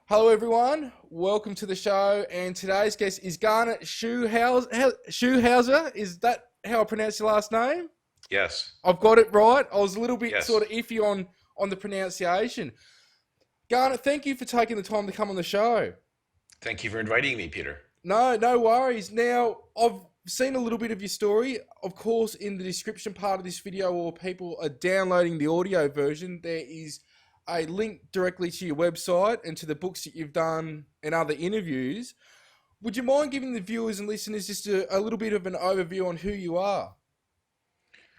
Hello, everyone. Welcome to the show. And today's guest is Garnet Schulhauser. Is that how I pronounce your last name? Yes, I've got it right. I was a little bit sort yes. of iffy on the pronunciation. Garnet, thank you for taking the time to come on the show. Thank you for inviting me, Peter. No worries. Now, I've seen a little bit of your story. Of course, in the description part of this video, or people are downloading the audio version, there is a link directly to your website and to the books that you've done and other interviews. Would you mind giving the viewers and listeners just a little bit of an overview on who you are?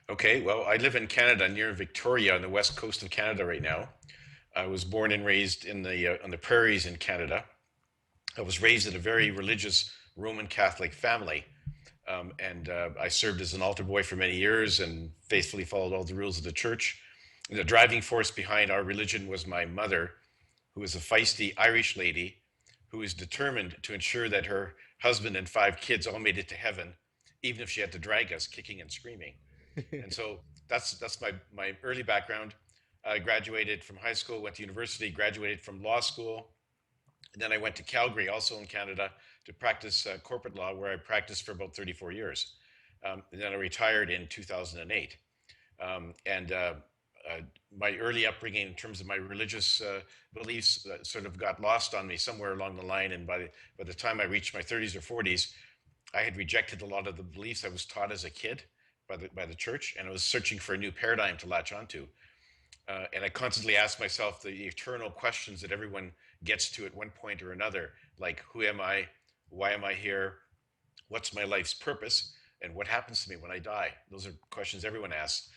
Okay, well, I live in Canada near Victoria on the west coast of Canada right now. I was born and raised in the on the prairies in Canada. I was raised in a very religious Roman Catholic family, and I served as an altar boy for many years and faithfully followed all the rules of the church. And the driving force behind our religion was my mother, who is a feisty Irish lady who is determined to ensure that her husband and five kids all made it to heaven, even if she had to drag us kicking and screaming. And so that's my early background. I graduated from high school, went to university, graduated from law school, and then I went to Calgary, also in Canada, to practice corporate law, where I practiced for about 34 years. And then I retired in 2008. And My early upbringing in terms of my religious beliefs sort of got lost on me somewhere along the line. And by the time I reached my 30s or 40s, I had rejected a lot of the beliefs I was taught as a kid by the church, and I was searching for a new paradigm to latch onto. And I constantly asked myself the eternal questions that everyone gets to at one point or another, like who am I? Why am I here? What's my life's purpose? And what happens to me when I die? Those are questions everyone asks.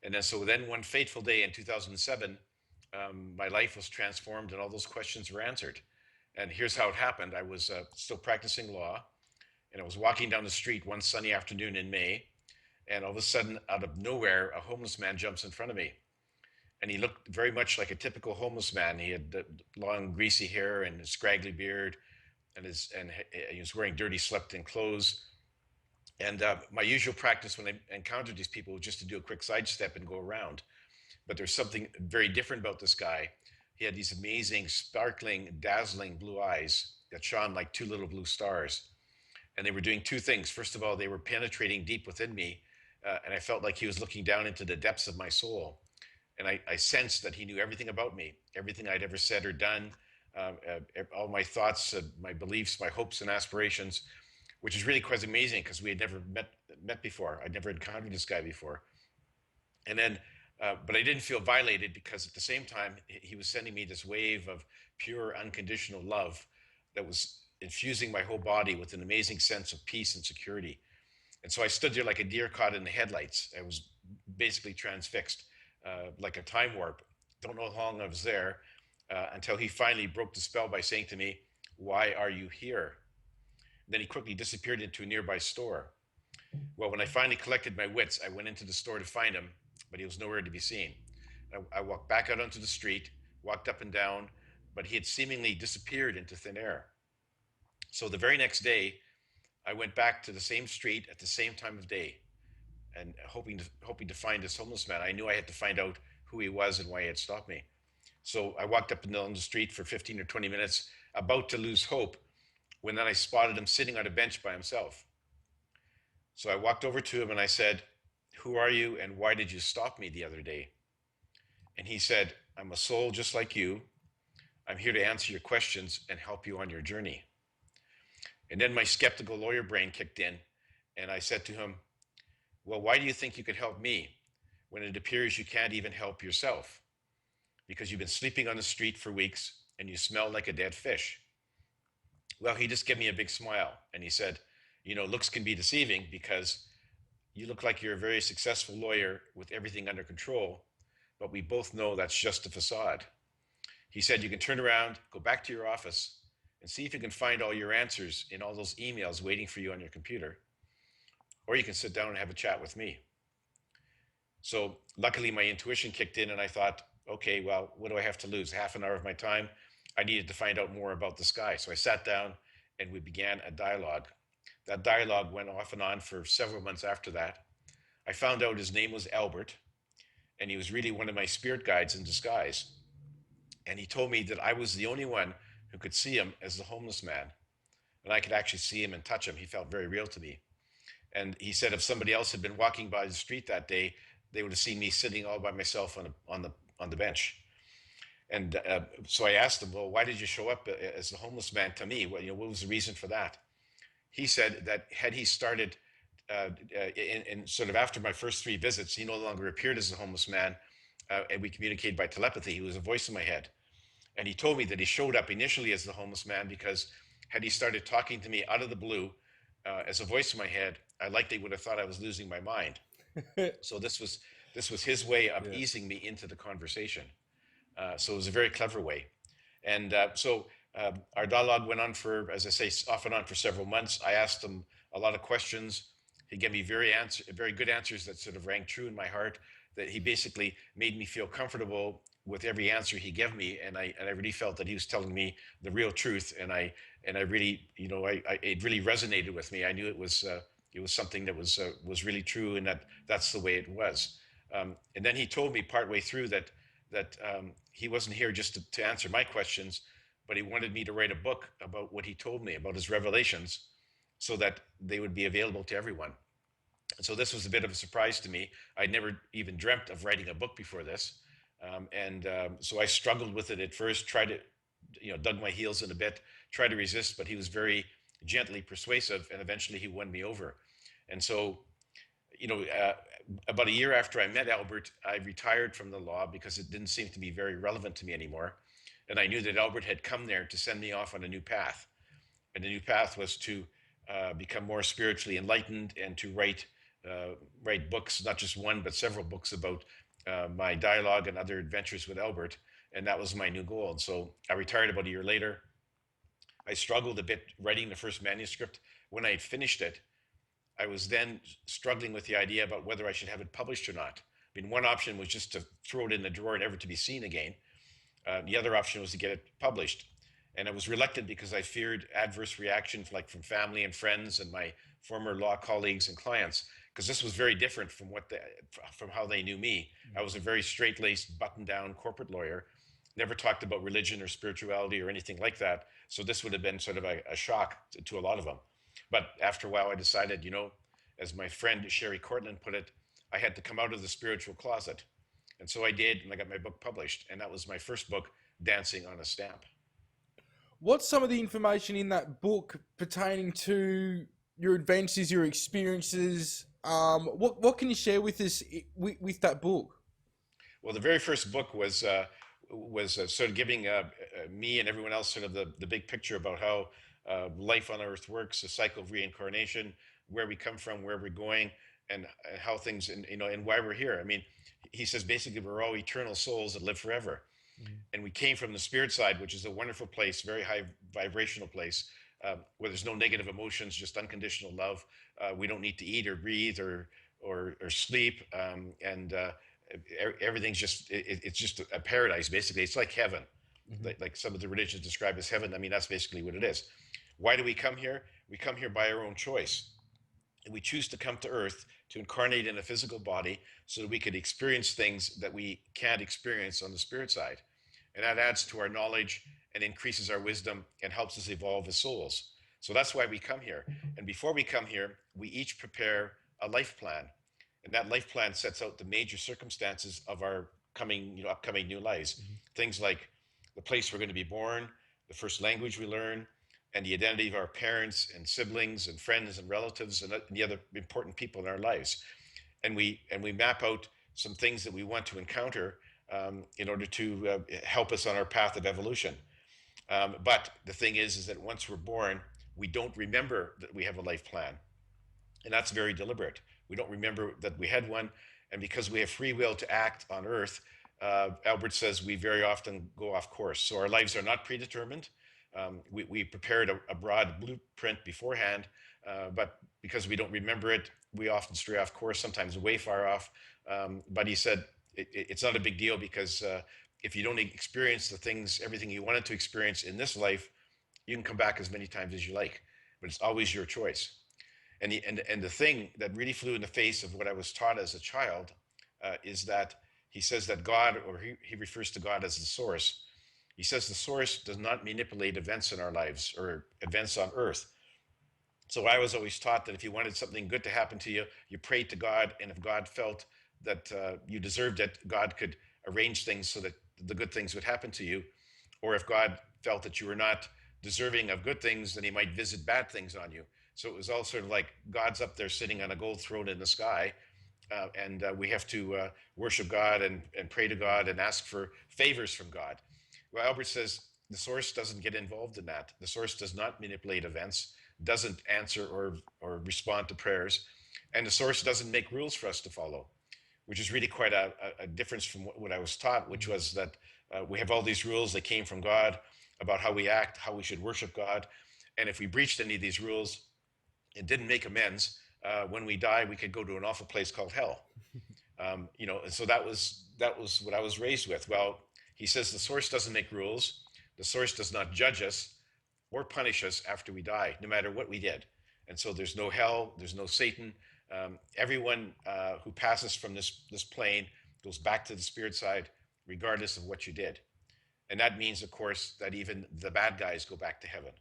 And then one fateful day in 2007, my life was transformed and all those questions were answered. And here's how it happened. I was still practicing law, and I was walking down the street one sunny afternoon in May, and all of a sudden, out of nowhere, a homeless man jumps in front of me. And he looked very much like a typical homeless man. He had long, greasy hair and a scraggly beard, and he was wearing dirty, slept-in clothes. And my usual practice when I encountered these people was just to do a quick sidestep and go around. But there's something very different about this guy. He had these amazing, sparkling, dazzling blue eyes that shone like two little blue stars. And they were doing two things. First of all, they were penetrating deep within me, and I felt like he was looking down into the depths of my soul. And I sensed that he knew everything about me, everything I'd ever said or done, all my thoughts, my beliefs, my hopes and aspirations, which is really quite amazing because we had never met before. I'd never encountered this guy before. And then, but I didn't feel violated because at the same time, he was sending me this wave of pure, unconditional love that was infusing my whole body with an amazing sense of peace and security. And so I stood there like a deer caught in the headlights. I was basically transfixed, like a time warp. Don't know how long I was there until he finally broke the spell by saying to me, "Why are you here?" Then he quickly disappeared into a nearby store. Well, when I finally collected my wits, I went into the store to find him, but he was nowhere to be seen. I walked back out onto the street, walked up and down, but he had seemingly disappeared into thin air. So the very next day, I went back to the same street at the same time of day, and hoping to find this homeless man. I knew I had to find out who he was and why he had stopped me. So I walked up and down the street for 15 or 20 minutes, about to lose hope, when then I spotted him sitting on a bench by himself. So I walked over to him and I said, "Who are you and why did you stop me the other day?" And he said, "I'm a soul just like you. I'm here to answer your questions and help you on your journey." And then my skeptical lawyer brain kicked in, and I said to him, "Well, why do you think you could help me when it appears you can't even help yourself? Because you've been sleeping on the street for weeks and you smell like a dead fish." Well, he just gave me a big smile and he said, "Looks can be deceiving because you look like you're a very successful lawyer with everything under control, but we both know that's just a facade." He said, "You can turn around, go back to your office, and see if you can find all your answers in all those emails waiting for you on your computer, or you can sit down and have a chat with me." So luckily, my intuition kicked in, and I thought, okay, well, what do I have to lose? Half an hour of my time. I needed to find out more about this guy. So I sat down and we began a dialogue. That dialogue went off and on for several months after that. I found out his name was Albert, and he was really one of my spirit guides in disguise. And he told me that I was the only one who could see him as the homeless man. And I could actually see him and touch him. He felt very real to me. And he said if somebody else had been walking by the street that day, they would have seen me sitting all by myself on the bench. And so I asked him, well, why did you show up as the homeless man to me? What was the reason for that? He said that had he started in sort of after my first three visits, he no longer appeared as a homeless man, and we communicated by telepathy. He was a voice in my head. And he told me that he showed up initially as the homeless man because had he started talking to me out of the blue as a voice in my head, I likely would have thought I was losing my mind. So this was his way of Yeah. easing me into the conversation. So it was a very clever way. And our dialogue went on for, as I say, off and on for several months. I asked him a lot of questions. He gave me very good answers that sort of rang true in my heart. That he basically made me feel comfortable with every answer he gave me, and I really felt that he was telling me the real truth. And I really, it really resonated with me. I knew it was something that was really true, and that's the way it was. And then he told me partway through that he wasn't here just to answer my questions, but he wanted me to write a book about what he told me about his revelations, so that they would be available to everyone. And so this was a bit of a surprise to me. I'd never even dreamt of writing a book before this, so I struggled with it at first. Tried to, dug my heels in a bit, tried to resist, but he was very gently persuasive, and eventually he won me over. And so about a year after I met Albert, I retired from the law because it didn't seem to be very relevant to me anymore. And I knew that Albert had come there to send me off on a new path. And the new path was to become more spiritually enlightened and to write books, not just one, but several books about my dialogue and other adventures with Albert. And that was my new goal. And so I retired about a year later. I struggled a bit writing the first manuscript. When I had finished it, I was then struggling with the idea about whether I should have it published or not. I mean, one option was just to throw it in the drawer, never to be seen again. The other option was to get it published. And I was reluctant because I feared adverse reactions, like from family and friends and my former law colleagues and clients, because this was very different from how they knew me. I was a very straight-laced, button-down corporate lawyer, never talked about religion or spirituality or anything like that. So this would have been sort of a shock to a lot of them. But after a while, I decided, as my friend Sherry Cortland put it, I had to come out of the spiritual closet. And so I did, and I got my book published. And that was my first book, Dancing on a Stamp. What's some of the information in that book pertaining to your adventures, your experiences? What can you share with us with that book? Well, the very first book was sort of giving me and everyone else sort of the big picture about how life on Earth works, the cycle of reincarnation, where we come from, where we're going, and how things, and why we're here. I mean, he says basically we're all eternal souls that live forever. And we came from the spirit side, which is a wonderful place, very high vibrational place, where there's no negative emotions, just unconditional love. We don't need to eat or breathe or sleep, and everything's it's just a paradise. Basically, it's like heaven, like some of the religions describe as heaven. I mean, that's basically what it is. Why do we come here? We come here by our own choice. And we choose to come to Earth to incarnate in a physical body so that we could experience things that we can't experience on the spirit side. And that adds to our knowledge and increases our wisdom and helps us evolve as souls. So that's why we come here. And before we come here, we each prepare a life plan. And that life plan sets out the major circumstances of our upcoming new lives. Things like the place we're going to be born, the first language we learn, and the identity of our parents and siblings and friends and relatives and the other important people in our lives. And we map out some things that we want to encounter in order to help us on our path of evolution. But the thing is that once we're born, we don't remember that we have a life plan. And that's very deliberate. We don't remember that we had one. And because we have free will to act on Earth, Albert says we very often go off course. So our lives are not predetermined. We prepared a broad blueprint beforehand, but because we don't remember it, we often stray off course, sometimes way far off. But he said it's not a big deal because if you don't experience everything you wanted to experience in this life, you can come back as many times as you like, but it's always your choice. And the thing that really flew in the face of what I was taught as a child is that he says that God, or he refers to God as the source, He says the source does not manipulate events in our lives or events on earth. So I was always taught that if you wanted something good to happen to you, you prayed to God, and if God felt that you deserved it, God could arrange things so that the good things would happen to you. Or if God felt that you were not deserving of good things, then He might visit bad things on you. So it was all sort of like God's up there sitting on a gold throne in the sky, and we have to worship God and pray to God and ask for favors from God. Well, Albert says the source doesn't get involved in that. The source does not manipulate events, doesn't answer or respond to prayers, and the source doesn't make rules for us to follow, which is really quite a difference from what I was taught, which was that we have all these rules that came from God about how we act, how we should worship God, and if we breached any of these rules and didn't make amends, when we die, we could go to an awful place called hell. And so that was what I was raised with. Well, he says the source doesn't make rules. The source does not judge us or punish us after we die, no matter what we did. And so there's no hell, there's no Satan. Everyone who passes from this plane goes back to the spirit side, regardless of what you did. And that means, of course, that even the bad guys go back to heaven,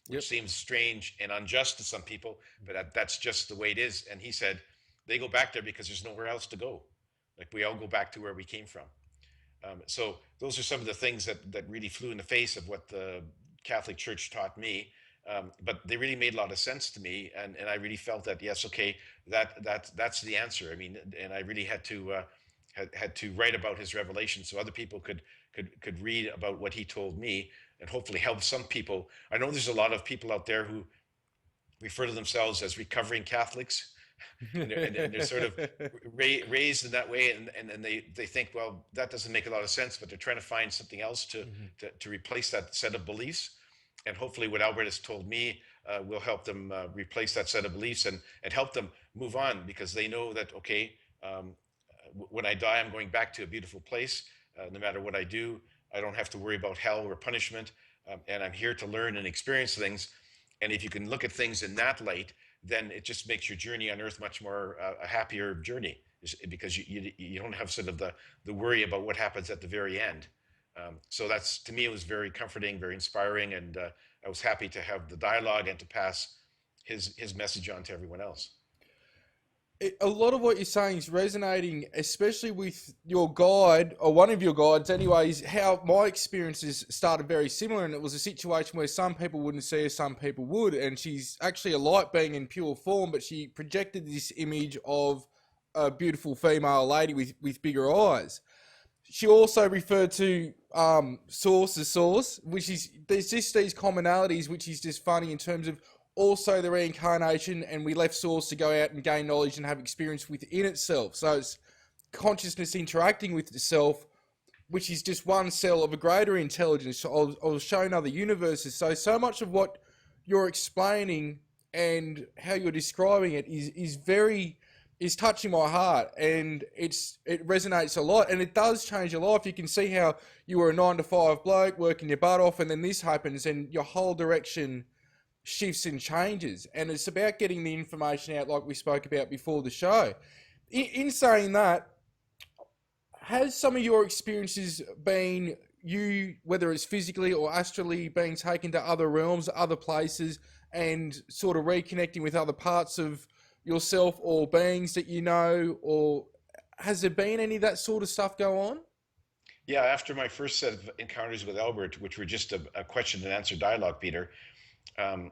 which seems strange and unjust to some people, but that's just the way it is. And he said they go back there because there's nowhere else to go. Like we all go back to where we came from. So those are some of the things that really flew in the face of what the Catholic Church taught me. But they really made a lot of sense to me, and I really felt that yes, okay, that's the answer. I mean, and I really had to write about his revelation so other people could read about what he told me and hopefully help some people. I know there's a lot of people out there who refer to themselves as recovering Catholics, and they're sort of raised in that way, and they think, well, that doesn't make a lot of sense, but they're trying to find something else to replace that set of beliefs. And hopefully what Albert has told me will help them replace that set of beliefs and help them move on, because they know that, okay, when I die, I'm going back to a beautiful place. No matter what I do, I don't have to worry about hell or punishment, and I'm here to learn and experience things. And if you can look at things in that light, then it just makes your journey on earth much more a happier journey, because you don't have sort of the worry about what happens at the very end. So that's, to me, it was very comforting, very inspiring, and I was happy to have the dialogue and to pass his message on to everyone else. A lot of what you're saying is resonating, especially with your guide, or one of your guides anyways. How my experiences started very similar, and it was a situation where some people wouldn't see her, some people would, and she's actually a light being in pure form, but she projected this image of a beautiful female lady with bigger eyes. She also referred to source as source, which is, there's just these commonalities, which is just funny in terms of also the reincarnation, and we left source to go out and gain knowledge and have experience within itself. So it's consciousness interacting with itself, which is just one cell of a greater intelligence. I'll show in other universes. So much of what you're explaining and how you're describing it is touching my heart, and it resonates a lot, and it does change your life. You can see how you were a 9 to 5 bloke working your butt off, and then this happens, and your whole direction shifts and changes. And it's about getting the information out, like we spoke about before the show. In saying that, has some of your experiences been you, whether it's physically or astrally, being taken to other realms, other places, and sort of reconnecting with other parts of yourself or beings that you know, or has there been any of that sort of stuff go on? Yeah, after my first set of encounters with Albert, which were just a question and answer dialogue, Peter,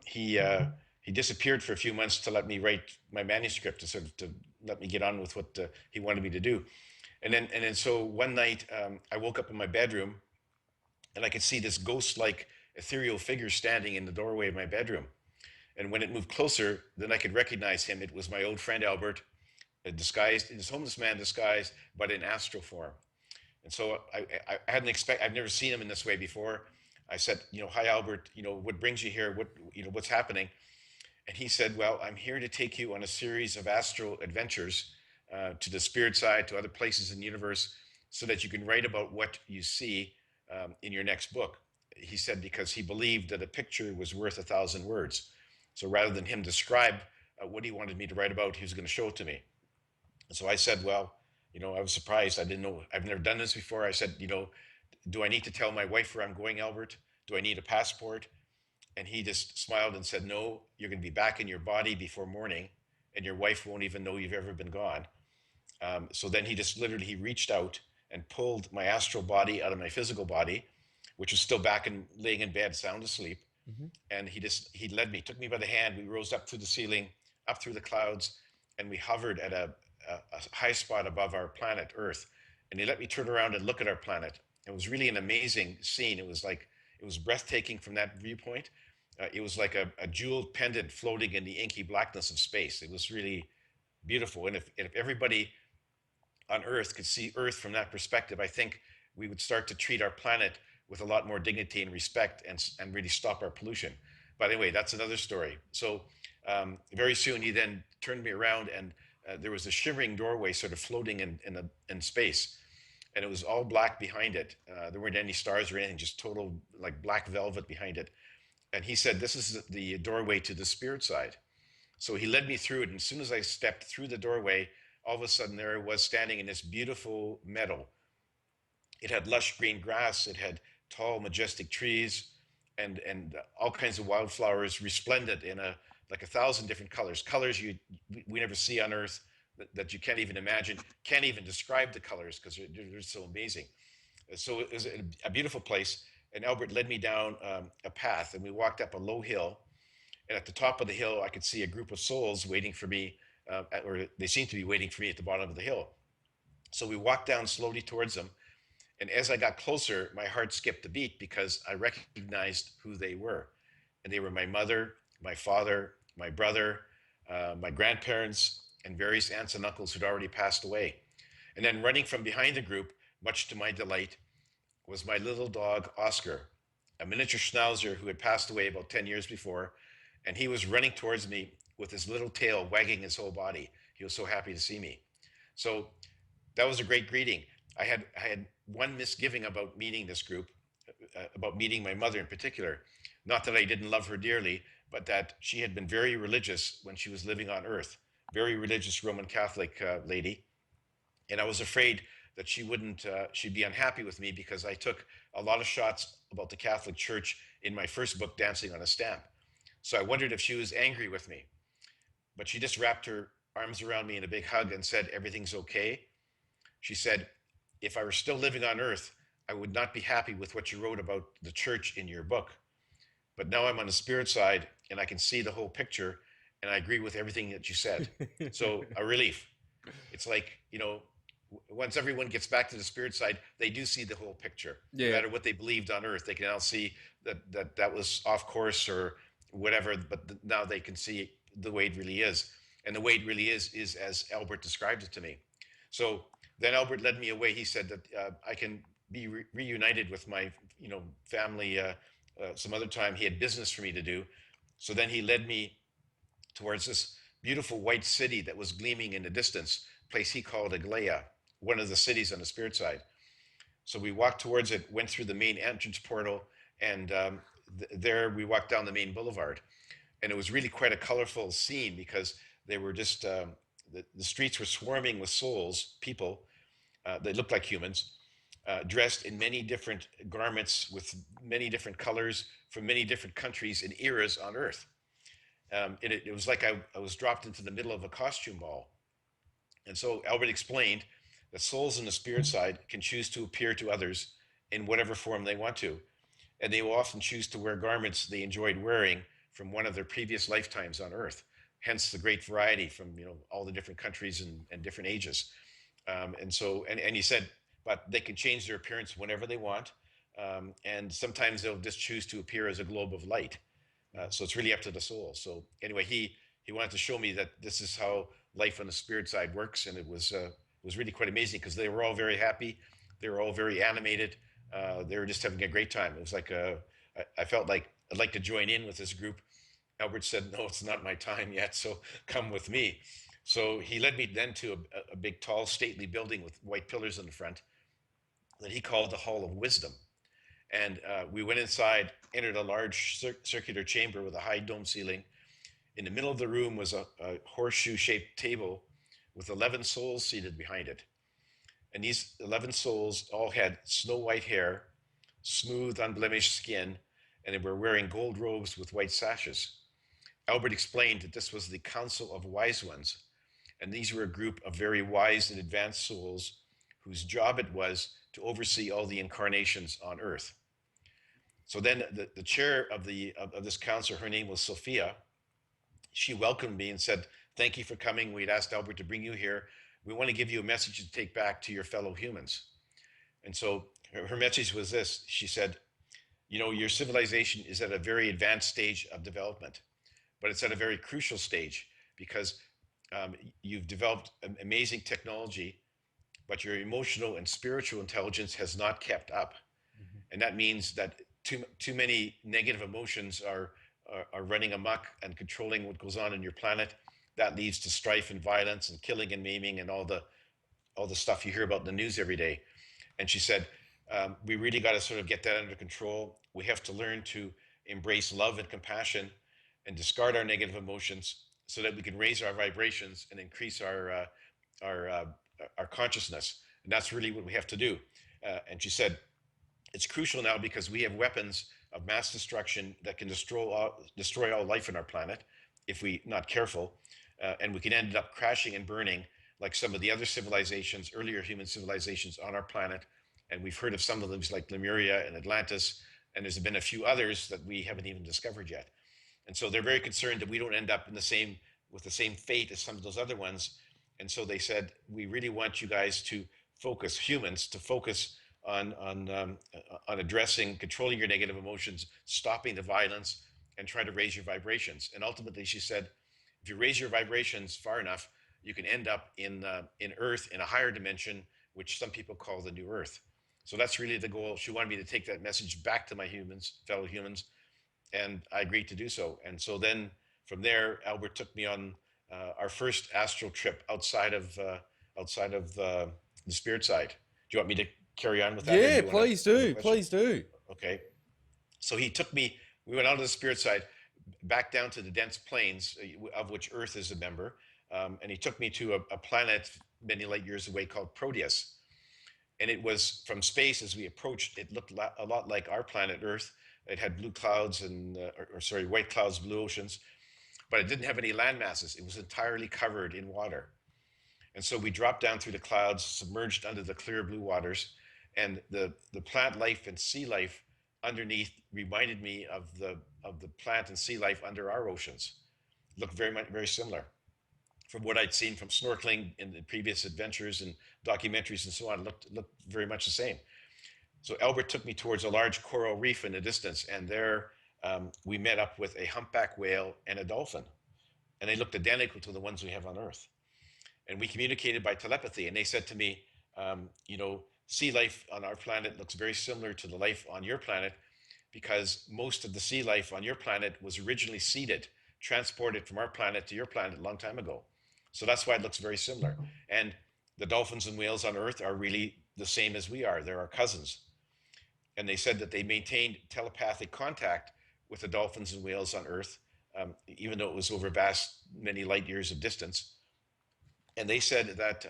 he disappeared for a few months to let me write my manuscript, to sort of to let me get on with what he wanted me to do. And then so one night I woke up in my bedroom, and I could see this ghost-like ethereal figure standing in the doorway of my bedroom. And when it moved closer, then I could recognize him. It was my old friend Albert, disguised in his homeless man disguise, but in astral form. And so I hadn't I've never seen him in this way before. I said, hi Albert, what brings you here? What's happening? And he said, well, I'm here to take you on a series of astral adventures to the spirit side, to other places in the universe, so that you can write about what you see in your next book. He said, because he believed that a picture was worth 1,000 words. So rather than him describe what he wanted me to write about, he was going to show it to me. And so I said, well, I was surprised. I didn't know. I've never done this before. I said, do I need to tell my wife where I'm going, Albert? Do I need a passport? And he just smiled and said, no, you're going to be back in your body before morning, and your wife won't even know you've ever been gone. So then he just literally, he reached out and pulled my astral body out of my physical body, which was still back and laying in bed, sound asleep. Hmm. And he led me, took me by the hand. We rose up through the ceiling, up through the clouds, and we hovered at a high spot above our planet Earth. And he let me turn around and look at our planet. It was really an amazing scene. It was breathtaking from that viewpoint. It was like a jeweled pendant floating in the inky blackness of space. It was really beautiful. And if everybody on Earth could see Earth from that perspective, I think we would start to treat our planet with a lot more dignity and respect, and really stop our pollution. But anyway, that's another story. So very soon he then turned me around, and there was a shimmering doorway sort of floating in space, and it was all black behind it. There weren't any stars or anything, just total like black velvet behind it. And he said, this is the doorway to the spirit side. So he led me through it. And as soon as I stepped through the doorway, all of a sudden there I was standing in this beautiful meadow. It had lush green grass. It had tall, majestic trees, and all kinds of wildflowers, resplendent in like 1,000 different colors. Colors we never see on Earth, that you can't even imagine, can't even describe the colors because they're so amazing. So it was a beautiful place. And Albert led me down a path, and we walked up a low hill. And at the top of the hill, I could see a group of souls waiting for me, or they seemed to be waiting for me at the bottom of the hill. So we walked down slowly towards them. And as I got closer, my heart skipped a beat because I recognized who they were. And they were my mother, my father, my brother, my grandparents, and various aunts and uncles who'd already passed away. And then running from behind the group, much to my delight, was my little dog, Oscar, a miniature schnauzer who had passed away about 10 years before. And he was running towards me with his little tail wagging his whole body. He was so happy to see me. So that was a great greeting. I had one misgiving about meeting this group, about meeting my mother in particular. Not that I didn't love her dearly, but that she had been very religious when she was living on Earth, very religious Roman Catholic lady. And I was afraid that she'd be unhappy with me because I took a lot of shots about the Catholic Church in my first book, Dancing on a Stamp. So I wondered if she was angry with me, but she just wrapped her arms around me in a big hug and said, everything's okay. She said, if I were still living on Earth, I would not be happy with what you wrote about the church in your book. But now I'm on the spirit side and I can see the whole picture, and I agree with everything that you said. So a relief. It's like, once everyone gets back to the spirit side, they do see the whole picture. Yeah. No matter what they believed on Earth, they can now see that was off course or whatever, but now they can see the way it really is. And the way it really is as Albert described it to me. So then Albert led me away. He said that I can be reunited with my family some other time. He had business for me to do. So then he led me towards this beautiful white city that was gleaming in the distance, a place he called Aglaya, one of the cities on the spirit side. So we walked towards it, went through the main entrance portal, and there we walked down the main boulevard. And it was really quite a colorful scene because they were just, the streets were swarming with souls, people, they looked like humans, dressed in many different garments with many different colors from many different countries and eras on Earth. It was like I was dropped into the middle of a costume ball. And so Albert explained that souls in the spirit side can choose to appear to others in whatever form they want to. And they will often choose to wear garments they enjoyed wearing from one of their previous lifetimes on Earth. Hence the great variety from all the different countries and different ages. And he said, but they can change their appearance whenever they want. And sometimes they'll just choose to appear as a globe of light. So it's really up to the soul. So anyway, he wanted to show me that this is how life on the spirit side works. And it was really quite amazing because they were all very happy. They were all very animated. They were just having a great time. It was like I felt like I'd like to join in with this group. Albert said, no, it's not my time yet, so come with me. So he led me then to a big, tall, stately building with white pillars in the front that he called the Hall of Wisdom. And we went inside, entered a large circular chamber with a high dome ceiling. In the middle of the room was a horseshoe-shaped table with 11 souls seated behind it. And these 11 souls all had snow white hair smooth, unblemished skin, and they were wearing gold robes with white sashes. Albert explained that this was the Council of Wise Ones, and these were a group of very wise and advanced souls whose job it was to oversee all the incarnations on Earth. So then the chair of this council, her name was Sophia, she welcomed me and said, "Thank you for coming. We'd asked Albert to bring you here. We want to give you a message to take back to your fellow humans." And so her message was this. She said, "You know, your civilization is at a very advanced stage of development, but it's at a very crucial stage because you've developed amazing technology, but your emotional and spiritual intelligence has not kept up. Mm-hmm. And that means that too many negative emotions are running amok and controlling what goes on in your planet. That leads to strife and violence and killing and maiming and all the stuff you hear about in the news every day." And she said, "We really got to sort of get that under control. We have to learn to embrace love and compassion and discard our negative emotions so that we can raise our vibrations and increase our uh, our consciousness. And that's really what we have to do." And she said, "It's crucial now because we have weapons of mass destruction that can destroy all life on our planet if we're not careful. And we can end up crashing and burning like some of the other civilizations, earlier human civilizations on our planet. And we've heard of some of them like Lemuria and Atlantis. And there's been a few others that we haven't even discovered yet. And so they're very concerned that we don't end up in with the same fate as some of those other ones. And so they said, we really want you guys to focus, humans, to focus on addressing, controlling your negative emotions, stopping the violence, and try to raise your vibrations." And ultimately, she said, if you raise your vibrations far enough, you can end up in Earth in a higher dimension, which some people call the New Earth. So that's really the goal. She wanted me to take that message back to my fellow humans, and I agreed to do so. And so then from there, Albert took me on our first astral trip outside of the spirit side. Do you want me to carry on with that, or do Yeah, you want to please have a do. question? Please do. Okay. So he took me. We went out to the spirit side, back down to the dense plains, of which Earth is a member, and he took me to a planet many light years away called Proteus. And it was from space as we approached. It looked a lot like our planet Earth. It had blue clouds and, sorry, white clouds, blue oceans, but it didn't have any land masses. It was entirely covered in water. And so we dropped down through the clouds, submerged under the clear blue waters, and the plant life and sea life underneath reminded me of the plant and sea life under our oceans. Looked very similar. From what I'd seen from snorkeling in the previous adventures and documentaries and so on, looked very much the same. So Albert took me towards a large coral reef in the distance, and there we met up with a humpback whale and a dolphin, and they looked identical to the ones we have on Earth. And we communicated by telepathy, and they said to me, you know, sea life on our planet looks very similar to the life on your planet because most of the sea life on your planet was originally seeded, transported from our planet to your planet a long time ago. So that's why it looks very similar. And the dolphins and whales on Earth are really the same as we are. They're our cousins. And they said that they maintained telepathic contact with the dolphins and whales on Earth, even though it was over vast, many light years of distance. And they said that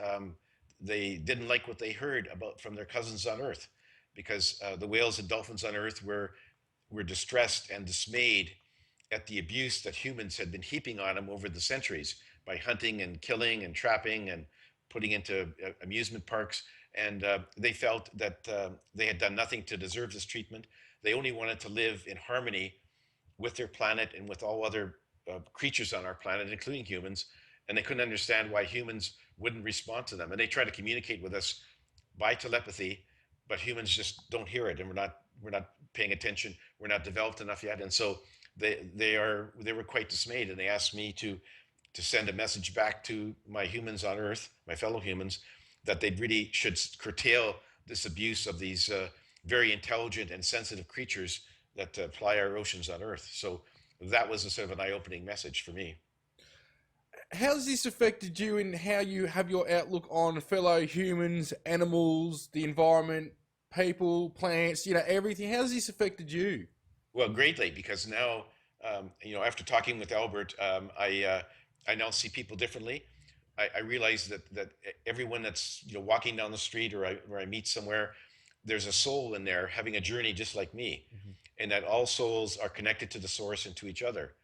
they didn't like what they heard about from their cousins on Earth, because the whales and dolphins on Earth were distressed and dismayed at the abuse that humans had been heaping on them over the centuries by hunting and killing and trapping and putting into amusement parks. And they felt that they had done nothing to deserve this treatment. They only wanted to live in harmony with their planet and with all other creatures on our planet, including humans. And they couldn't understand why humans wouldn't respond to them. And they try to communicate with us by telepathy, but humans just don't hear it, and we're not paying attention. We're not developed enough yet. And so they were quite dismayed, and they asked me to send a message back to my humans on Earth, my fellow humans, that they really should curtail this abuse of these very intelligent and sensitive creatures that ply our oceans on Earth. So that was a sort of an eye-opening message for me. How's this affected you in how you have your outlook on fellow humans, animals, the environment, people, plants, everything? How's this affected you? Well, greatly, because now, after talking with Albert, I now see people differently. I realize that everyone that's walking down the street or I meet somewhere, there's a soul in there having a journey just like me, Mhm. and that all souls are connected to the source and to each other.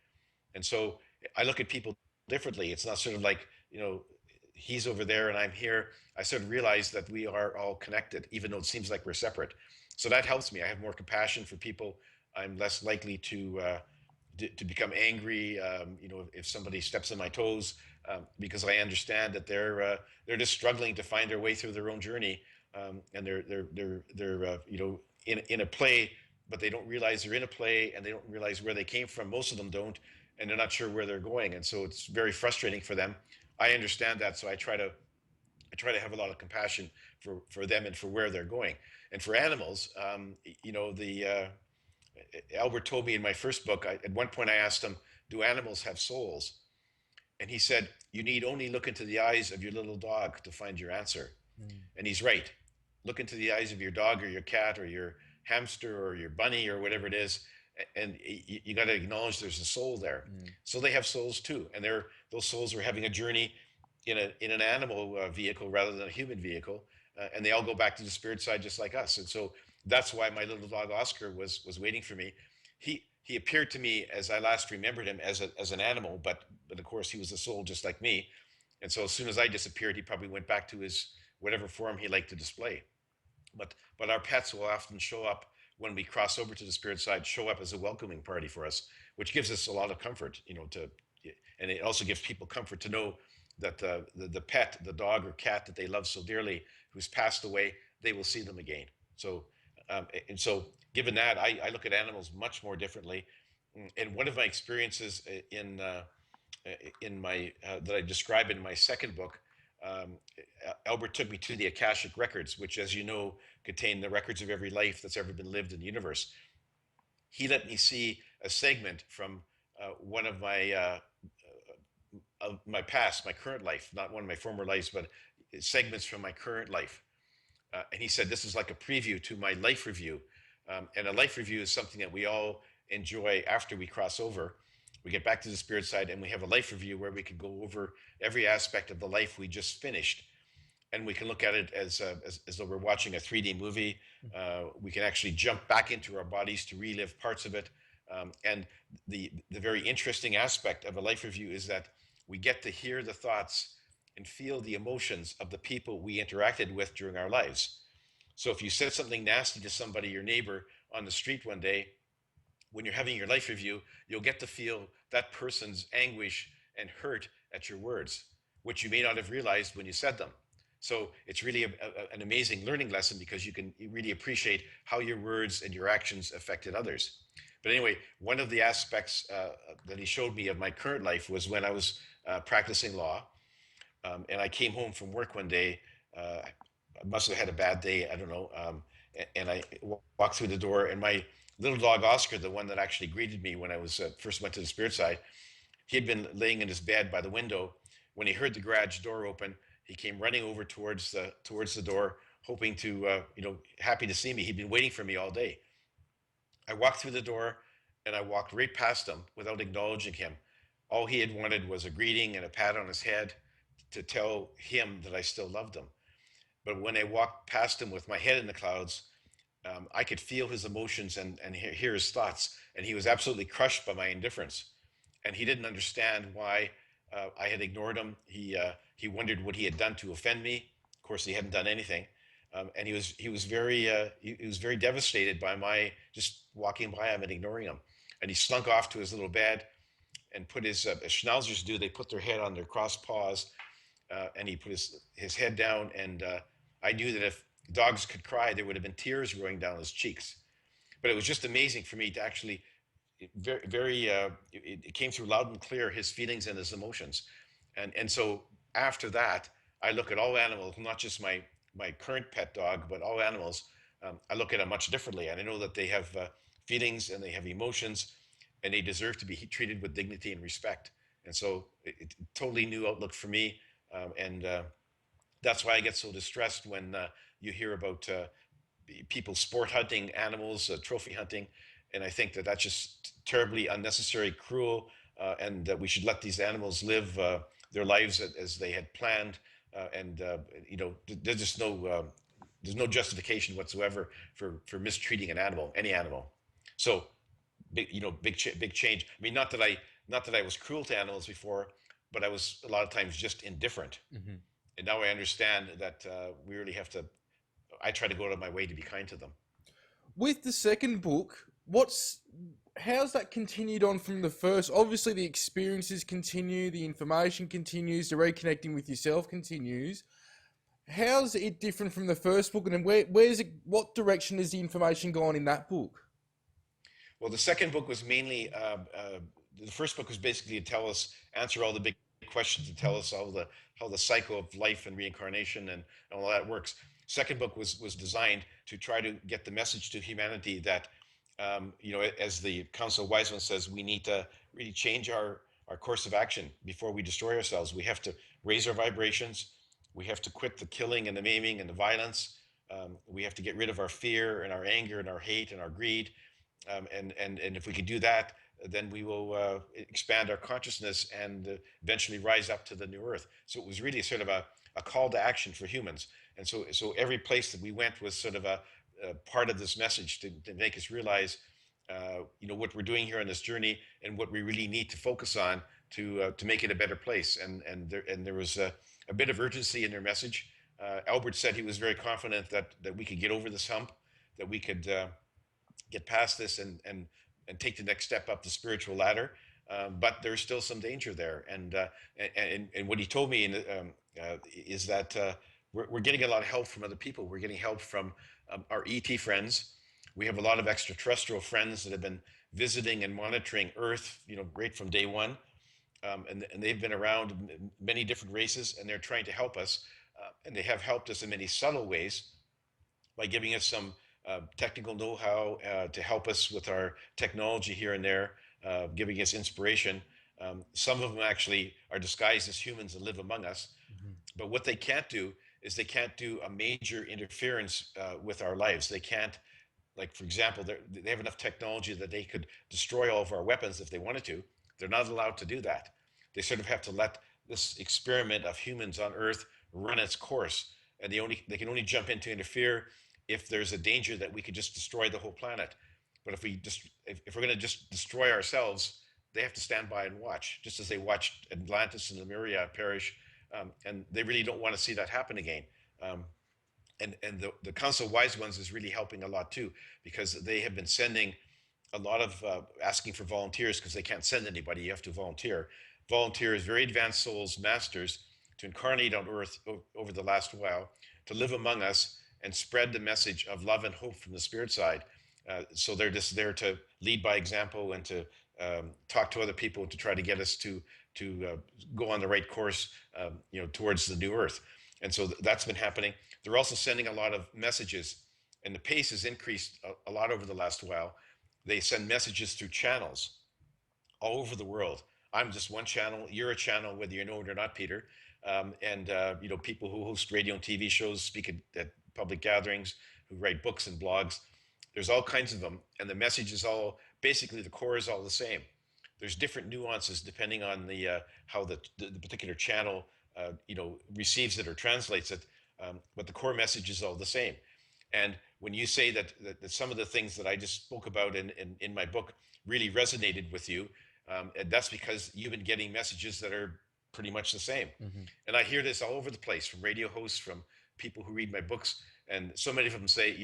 And so I look at people differently. It's not sort of like, he's over there and I'm here. I sort of realize that we are all connected, even though it seems like we're separate. So that helps me. I have more compassion for people. I'm less likely to become angry, if somebody steps on my toes, because I understand that they're just struggling to find their way through their own journey, and they're in a play, but they don't realize they're in a play, and they don't realize where they came from. Most of them don't, and they're not sure where they're going, and so it's very frustrating for them. I understand that, so I try to have a lot of compassion for them and for where they're going. And for animals, the Albert told me in my first book, at one point I asked him, do animals have souls? And he said, you need only look into the eyes of your little dog to find your answer. Mm. And he's right. Look into the eyes of your dog or your cat or your hamster or your bunny or whatever it is, and you got to acknowledge there's a soul there. Mm. So they have souls too, and those souls are having a journey in an animal vehicle rather than a human vehicle, and they all go back to the spirit side just like us. And so that's why my little dog Oscar was waiting for me. He appeared to me as I last remembered him as an animal, but of course he was a soul just like me. And so as soon as I disappeared, he probably went back to his whatever form he liked to display. But our pets will often show up when we cross over to the spirit side, show up as a welcoming party for us, which gives us a lot of comfort, and it also gives people comfort to know that the pet, the dog or cat that they love so dearly, who's passed away, they will see them again. So, and so given that, I look at animals much more differently. And one of my experiences in my that I describe in my second book, um, Albert took me to the Akashic records, which, as you know, contain the records of every life that's ever been lived in the universe. He let me see a segment from one of my past, my current life, not one of my former lives, but segments from my current life. And he said, this is like a preview to my life review. And a life review is something that we all enjoy after we cross over. We get back to the spirit side and we have a life review where we can go over every aspect of the life we just finished. And we can look at it as though we're watching a 3D movie. We can actually jump back into our bodies to relive parts of it. And the very interesting aspect of a life review is that we get to hear the thoughts and feel the emotions of the people we interacted with during our lives. So if you said something nasty to somebody, your neighbor, on the street one day, when you're having your life review, you'll get to feel that person's anguish and hurt at your words, which you may not have realized when you said them. So it's really an amazing learning lesson because you can really appreciate how your words and your actions affected others. But anyway, one of the aspects that he showed me of my current life was when I was practicing law. And I came home from work one day. I must have had a bad day. I don't know. And I walked through the door, and my little dog Oscar, the one that actually greeted me when I was first went to the spirit side, he had been laying in his bed by the window. When he heard the garage door open, he came running over towards the door, hoping to, happy to see me. He'd been waiting for me all day. I walked through the door, and I walked right past him without acknowledging him. All he had wanted was a greeting and a pat on his head to tell him that I still loved him. But when I walked past him with my head in the clouds, I could feel his emotions and hear his thoughts. And he was absolutely crushed by my indifference. And he didn't understand why I had ignored him. He wondered what he had done to offend me. Of course, he hadn't done anything. And he was very devastated by my just walking by him and ignoring him. And he slunk off to his little bed and put his, as schnauzers do, they put their head on their crossed paws, and he put his head down. And I knew that if dogs could cry, there would have been tears rolling down his cheeks. But it was just amazing for me to actually it came through loud and clear, his feelings and his emotions. And so after that, I look at all animals, not just my current pet dog, but all animals. I look at them much differently, and I know that they have feelings and they have emotions, and they deserve to be treated with dignity and respect. And so it totally new outlook for me. And That's why I get so distressed when you hear about people sport hunting animals, trophy hunting, and I think that that's just terribly unnecessary, cruel, and that we should let these animals live their lives as they had planned. And There's just there's no justification whatsoever for mistreating an animal, any animal. So big change. I mean, not that I was cruel to animals before, but I was a lot of times just indifferent. Hmm. And now I understand that we really have to. I try to go out of my way to be kind to them. With the second book, how's that continued on from the first? Obviously, the experiences continue, the information continues, the reconnecting with yourself continues. How's it different from the first book, and then where's it? What direction is the information gone in that book? Well, the second book was mainly the first book was basically to answer all the big questions, to tell us how the cycle of life and reincarnation and all that works. Second book was designed to try to get the message to humanity that as the Council of Wise Ones says, we need to really change our course of action before we destroy ourselves. We have to raise our vibrations. We have to quit the killing and the maiming and the violence. We have to get rid of our fear and our anger and our hate and our greed, and if we can do that, then we will expand our consciousness and eventually rise up to the new earth. So it was really sort of a call to action for humans. And so every place that we went was sort of a part of this message to make us realize what we're doing here on this journey and what we really need to focus on to make it a better place. And there was a bit of urgency in their message. Albert said he was very confident that we could get over this hump, that we could get past this and take the next step up the spiritual ladder. But there's still some danger there. And what he told me is that we're getting a lot of help from other people. We're getting help from our ET friends. We have a lot of extraterrestrial friends that have been visiting and monitoring Earth, right from day one. And they've been around many different races, and they're trying to help us. And they have helped us in many subtle ways by giving us some technical know-how to help us with our technology here and there, giving us inspiration. Some of them actually are disguised as humans and live among us. Mhm. But what they can't do is they can't do a major interference with our lives. They can't, like, for example, they have enough technology that they could destroy all of our weapons if they wanted to. They're not allowed to do that. They sort of have to let this experiment of humans on Earth run its course. And they can only jump in to interfere if there's a danger that we could just destroy the whole planet. But if we're going to just destroy ourselves, they have to stand by and watch, just as they watched Atlantis and Lemuria perish, and they really don't want to see that happen again. Um, and the Council of Wise Ones is really helping a lot too, because they have been sending a lot of asking for volunteers, because they can't send anybody. You have to volunteer. Volunteers, very advanced souls, masters, to incarnate on Earth over the last while, to live among us and spread the message of love and hope from the spirit side. So they're just there to lead by example and to talk to other people to try to get us to go on the right course, towards the new Earth. And so that's been happening. They're also sending a lot of messages, and the pace has increased a lot over the last while. They send messages through channels all over the world. I'm just one channel. You're a channel, whether you know it or not, Peter. And people who host radio and TV shows, speak at public gatherings, who write books and blogs. There's all kinds of them, and the message is all basically, the core is all the same. There's different nuances depending on the how the particular channel receives it or translates it, but the core message is all the same. And when you say that some of the things that I just spoke about in my book really resonated with you, and that's because you've been getting messages that are pretty much the same. Mhm. And I hear this all over the place, from radio hosts, from people who read my books, and so many of them say,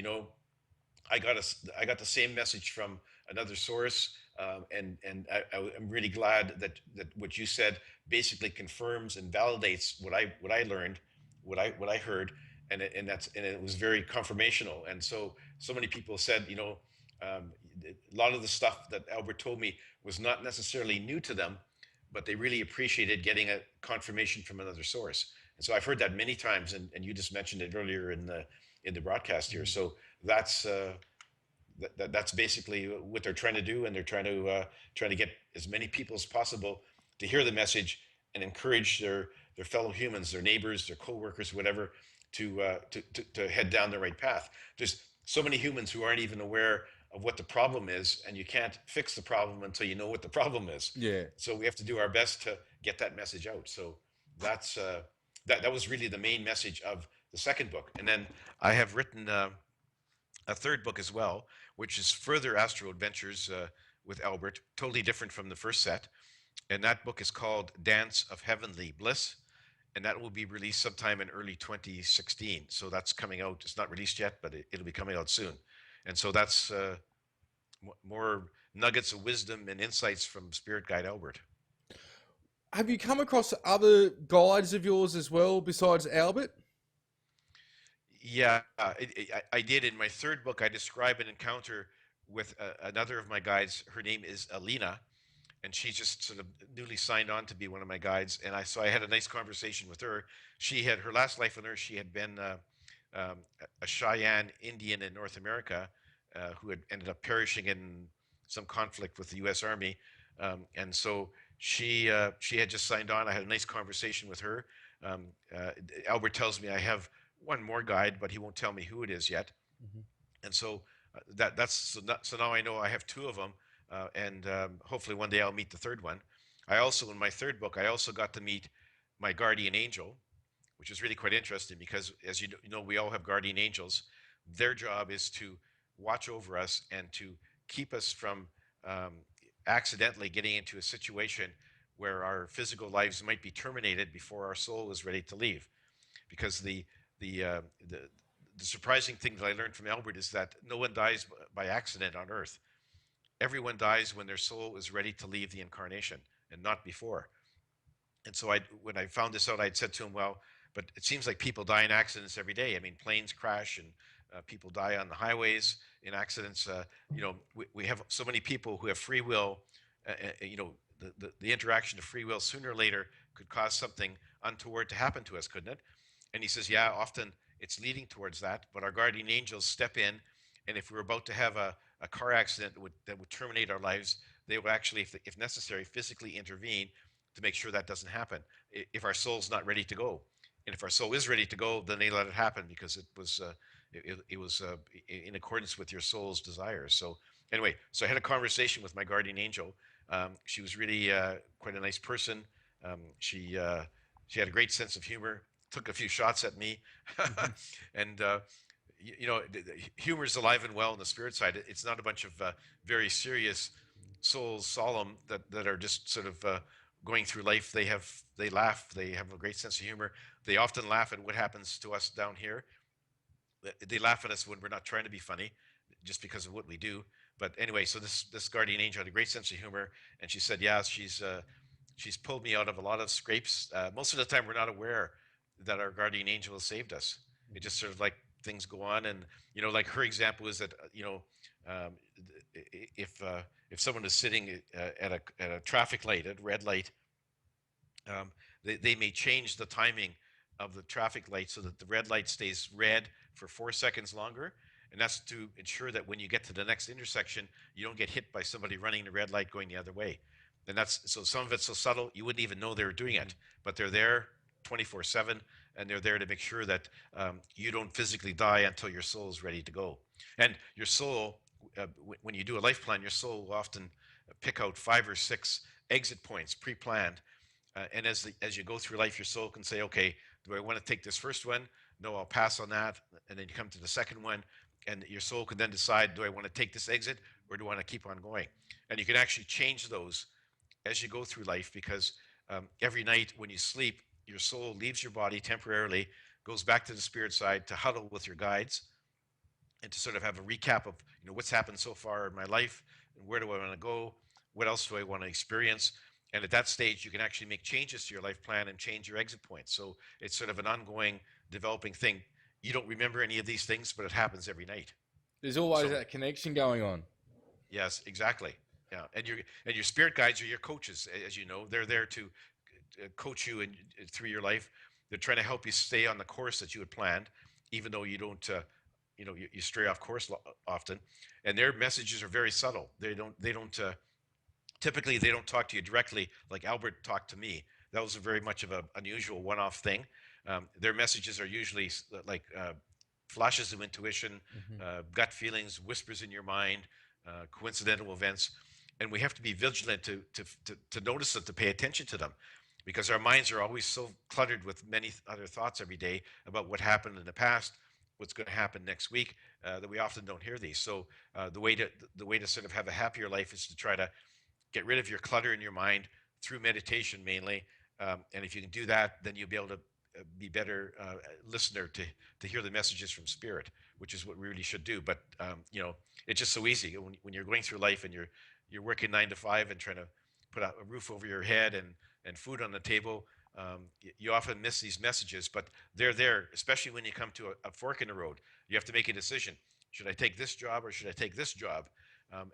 I got the same message from another source, I'm really glad that what you said basically confirms and validates what I learned, what I heard, and it was very confirmational. And so many people said, a lot of the stuff that Albert told me was not necessarily new to them, but they really appreciated getting a confirmation from another source. And so I've heard that many times, and you just mentioned it earlier in the broadcast here. Mhm. So that's basically what they're trying to do, and they're trying to get as many people as possible to hear the message and encourage their fellow humans, their neighbors, their co-workers, whatever, to head down the right path. There's so many humans who aren't even aware of what the problem is, and you can't fix the problem until you know what the problem is. Yeah. So we have to do our best to get that message out. So that's that was really the main message of the second book. And then I have written a third book as well, which is further astral adventures with Albert, totally different from the first set. And that book is called Dance of Heavenly Bliss. And that will be released sometime in early 2016. So that's coming out. It's not released yet, but it'll be coming out soon. And so that's more nuggets of wisdom and insights from Spirit Guide Albert. Have you come across other guides of yours as well besides Albert? Yeah, I did. In my third book, I describe an encounter with another of my guides. Her name is Alina, and she just sort of newly signed on to be one of my guides. And so I had a nice conversation with her. She had her last life on Earth. She had been a Cheyenne Indian in North America who had ended up perishing in some conflict with the U.S. Army, and so she had just signed on. I had a nice conversation with her. Um, uh, Albert tells me I have one more guide, but he won't tell me who it is yet. Mm-hmm. And so so now I know I have two of them, and hopefully one day I'll meet the third one. I also, in my third book, I also got to meet my guardian angel, which is really quite interesting because, as you know, we all have guardian angels. Their job is to watch over us and to keep us from um, accidentally getting into a situation where our physical lives might be terminated before our soul is ready to leave. Because the uh, the the surprising thing that I learned from Albert is that no one dies by accident on Earth. Everyone dies when their soul is ready to leave the incarnation, and not before. And so when I found this out, I'd said to him, well, but it seems like people die in accidents every day. I mean, planes crash and people die on the highways in accidents. We have so many people who have free will. The interaction of free will sooner or later could cause something untoward to happen to us, couldn't it? And he says, yeah, often it's leading towards that, but our guardian angels step in. And if we're about to have a car accident that would terminate our lives, they will actually, if necessary, physically intervene to make sure that doesn't happen if our soul's not ready to go. And if our soul is ready to go, then they let it happen because it was in accordance with your soul's desires. So anyway, so I had a conversation with my guardian angel. She was really quite a nice person. She had a great sense of humor. Took a few shots at me, Mm-hmm. and humor is alive and well in the spirit side. It's not a bunch of very serious souls, solemn that are just sort of going through life. They laugh. They have a great sense of humor. They often laugh at what happens to us down here. They laugh at us when we're not trying to be funny, just because of what we do. But anyway, so this guardian angel had a great sense of humor, and she said, "Yeah, she's pulled me out of a lot of scrapes. Most of the time, we're not aware that our guardian angel has saved us. It just sort of like things go on, and like her example is that um, if someone is sitting at a traffic light, at red light, they may change the timing of the traffic light so that the red light stays red for 4 seconds longer. And that's to ensure that when you get to the next intersection, you don't get hit by somebody running the red light going the other way. And that's so some of it's so subtle you wouldn't even know they were doing it, but they're there 24/7, and they're there to make sure that you don't physically die until your soul is ready to go. And your soul, when you do a life plan, your soul will often pick out 5 or 6 exit points pre-planned, and as you go through life, your soul can say, okay, do I want to take this first one? No, I'll pass on that. And then you come to the second one, and your soul can then decide, do I want to take this exit or do I want to keep on going? And you can actually change those as you go through life because every night when you sleep, your soul leaves your body temporarily, goes back to the spirit side to huddle with your guides and to sort of have a recap of what's happened so far in my life and where do I want to go, what else do I want to experience. And at that stage, you can actually make changes to your life plan and change your exit points. So it's sort of an ongoing developing thing. You don't remember any of these things, but it happens every night. There's always So that connection going on. yes, exactly. Yeah, and your spirit guides are your coaches, as you know. They're there to coach you through your life. They're trying to help you stay on the course that you had planned, even though you don't, you stray off course often. And their messages are very subtle. They don't. Typically, they don't talk to you directly like Albert talked to me. That was a very much of an unusual one-off thing. Their messages are usually like flashes of intuition, Mm-hmm. gut feelings, whispers in your mind, coincidental events, and we have to be vigilant to notice them, to pay attention to them. because our minds are always so cluttered with many other thoughts every day about what happened in the past, what's going to happen next week, that we often don't hear these. So the way to sort of have a happier life is to try to get rid of your clutter in your mind through meditation mainly. And if you can do that, then you'll be able to be better listener to hear the messages from spirit, which is what we really should do. But it's just so easy when you're going through life and you're working 9 to 5 and trying to put a roof over your head and food on the table. You often miss these messages, but they're there, especially when you come to a fork in the road. You have to make a decision. Should I take this job or should I take this job?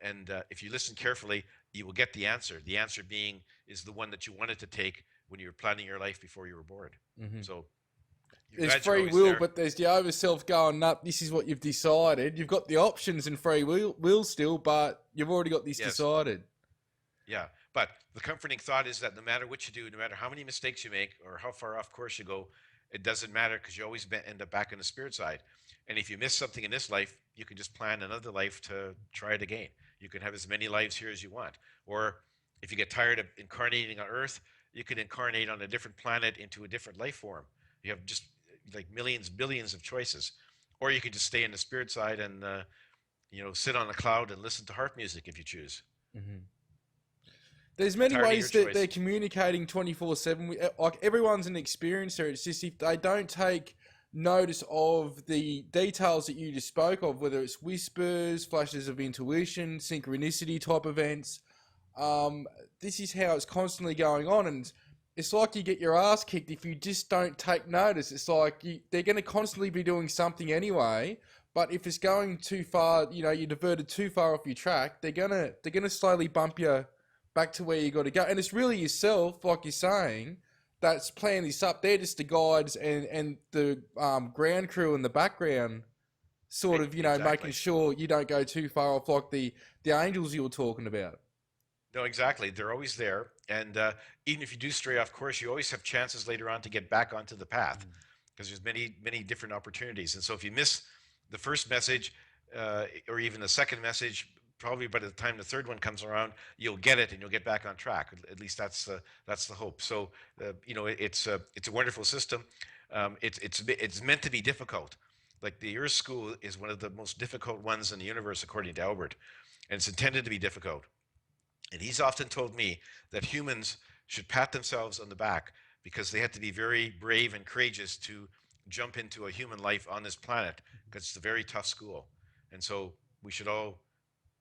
And if you listen carefully, you will get the answer. The answer being is the one that you wanted to take when you were planning your life before you were born. Mm-hmm. So there's free will, but there's the over self going, "Nah, this is what you've decided." You've got the options and free will still, but you've already got this decided. Yeah, but the comforting thought is that no matter what you do, no matter how many mistakes you make or how far off course you go, it doesn't matter because you always end up back on the spirit side. And if you miss something in this life, you can just plan another life to try it again. You can have as many lives here as you want. Or if you get tired of incarnating on Earth, you can incarnate on a different planet into a different life form. You have just like millions, billions of choices. Or you can just stay in the spirit side and sit on a cloud and listen to harp music if you choose. Mm-hmm. There's many ways that they're communicating 24/7. Like, everyone's an experiencer. It's just if they don't take notice of the details that you just spoke of, whether it's whispers, flashes of intuition, synchronicity type events, this is how it's constantly going on. And it's like you get your ass kicked if you just don't take notice. It's like they're going to constantly be doing something anyway. But if it's going too far, you diverted too far off your track, they're gonna slowly bump you back to where you got to go. And it's really yourself, like you're saying, that's playing this up. They're just the guides and the ground crew in the background, sort of, exactly. making sure you don't go too far off, like the angels you were talking about. No, exactly. They're always there. And even if you do stray off course, you always have chances later on to get back onto the path because there's many, many different opportunities. And so if you miss the first message or even the second message, probably by the time the third one comes around, you'll get it and you'll get back on track. At least that's the hope. So it's a wonderful system. It's meant to be difficult. Like the Earth School is one of the most difficult ones in the universe, according to Albert, and it's intended to be difficult. And he's often told me that humans should pat themselves on the back because they had to be very brave and courageous to jump into a human life on this planet because it's a very tough school. And so we should all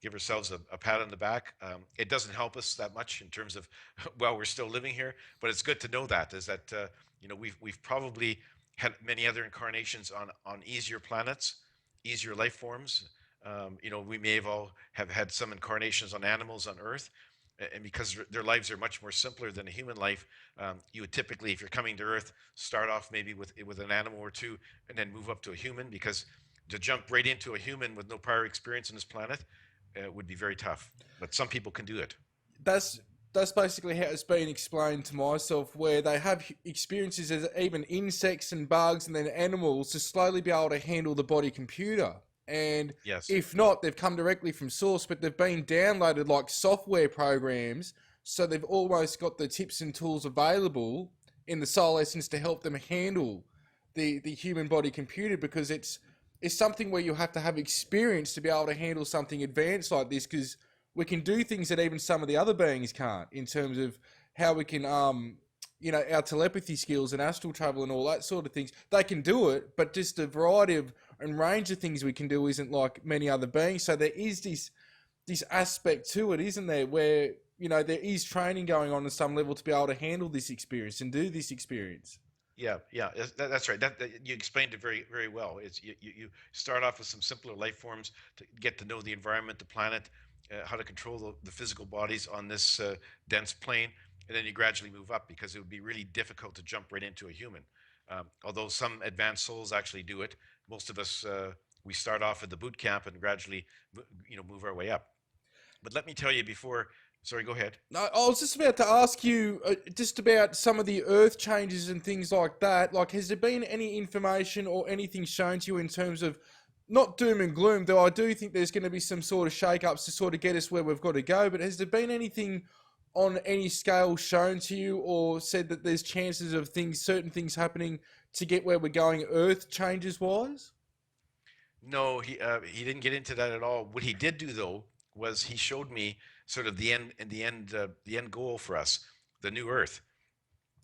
give ourselves a pat on the back. It doesn't help us that much in terms of while we're still living here, but it's good to know that we've probably had many other incarnations on easier planets, easier life forms. We may have had some incarnations on animals on Earth, and because their lives are much more simpler than a human life, you would typically, if you're coming to Earth, start off maybe with an animal or two, and then move up to a human. Because to jump right into a human with no prior experience on this planet would be very tough. But some people can do it. That's basically how it's been explained to myself, where they have experiences as even insects and bugs and then animals to slowly be able to handle the body computer. And yes. If not, they've come directly from source, but they've been downloaded like software programs, so they've almost got the tips and tools available in the soul essence to help them handle the human body computer, because it's something where you have to have experience to be able to handle something advanced like this, because we can do things that even some of the other beings can't, in terms of how we can, our telepathy skills and astral travel and all that sort of things. They can do it, but just the variety of and range of things we can do isn't like many other beings. So there is this aspect to it, isn't there, where, there is training going on some level to be able to handle this experience and do this experience. Yeah, that's right. That you explained it very, very well. It's you start off with some simpler life forms to get to know the environment, the planet, how to control the physical bodies on this dense plane, and then you gradually move up, because it would be really difficult to jump right into a human. Although some advanced souls actually do it, most of us we start off at the boot camp and gradually, move our way up. But let me tell you before. Sorry, go ahead. No, I was just about to ask you just about some of the earth changes and things like that. Like, has there been any information or anything shown to you in terms of, not doom and gloom, though I do think there's going to be some sort of shake-ups to sort of get us where we've got to go, but has there been anything on any scale shown to you or said that there's chances of things, certain things happening to get where we're going Earth changes wise? No, he didn't get into that at all. What he did do though was he showed me sort of the end goal for us, the new Earth.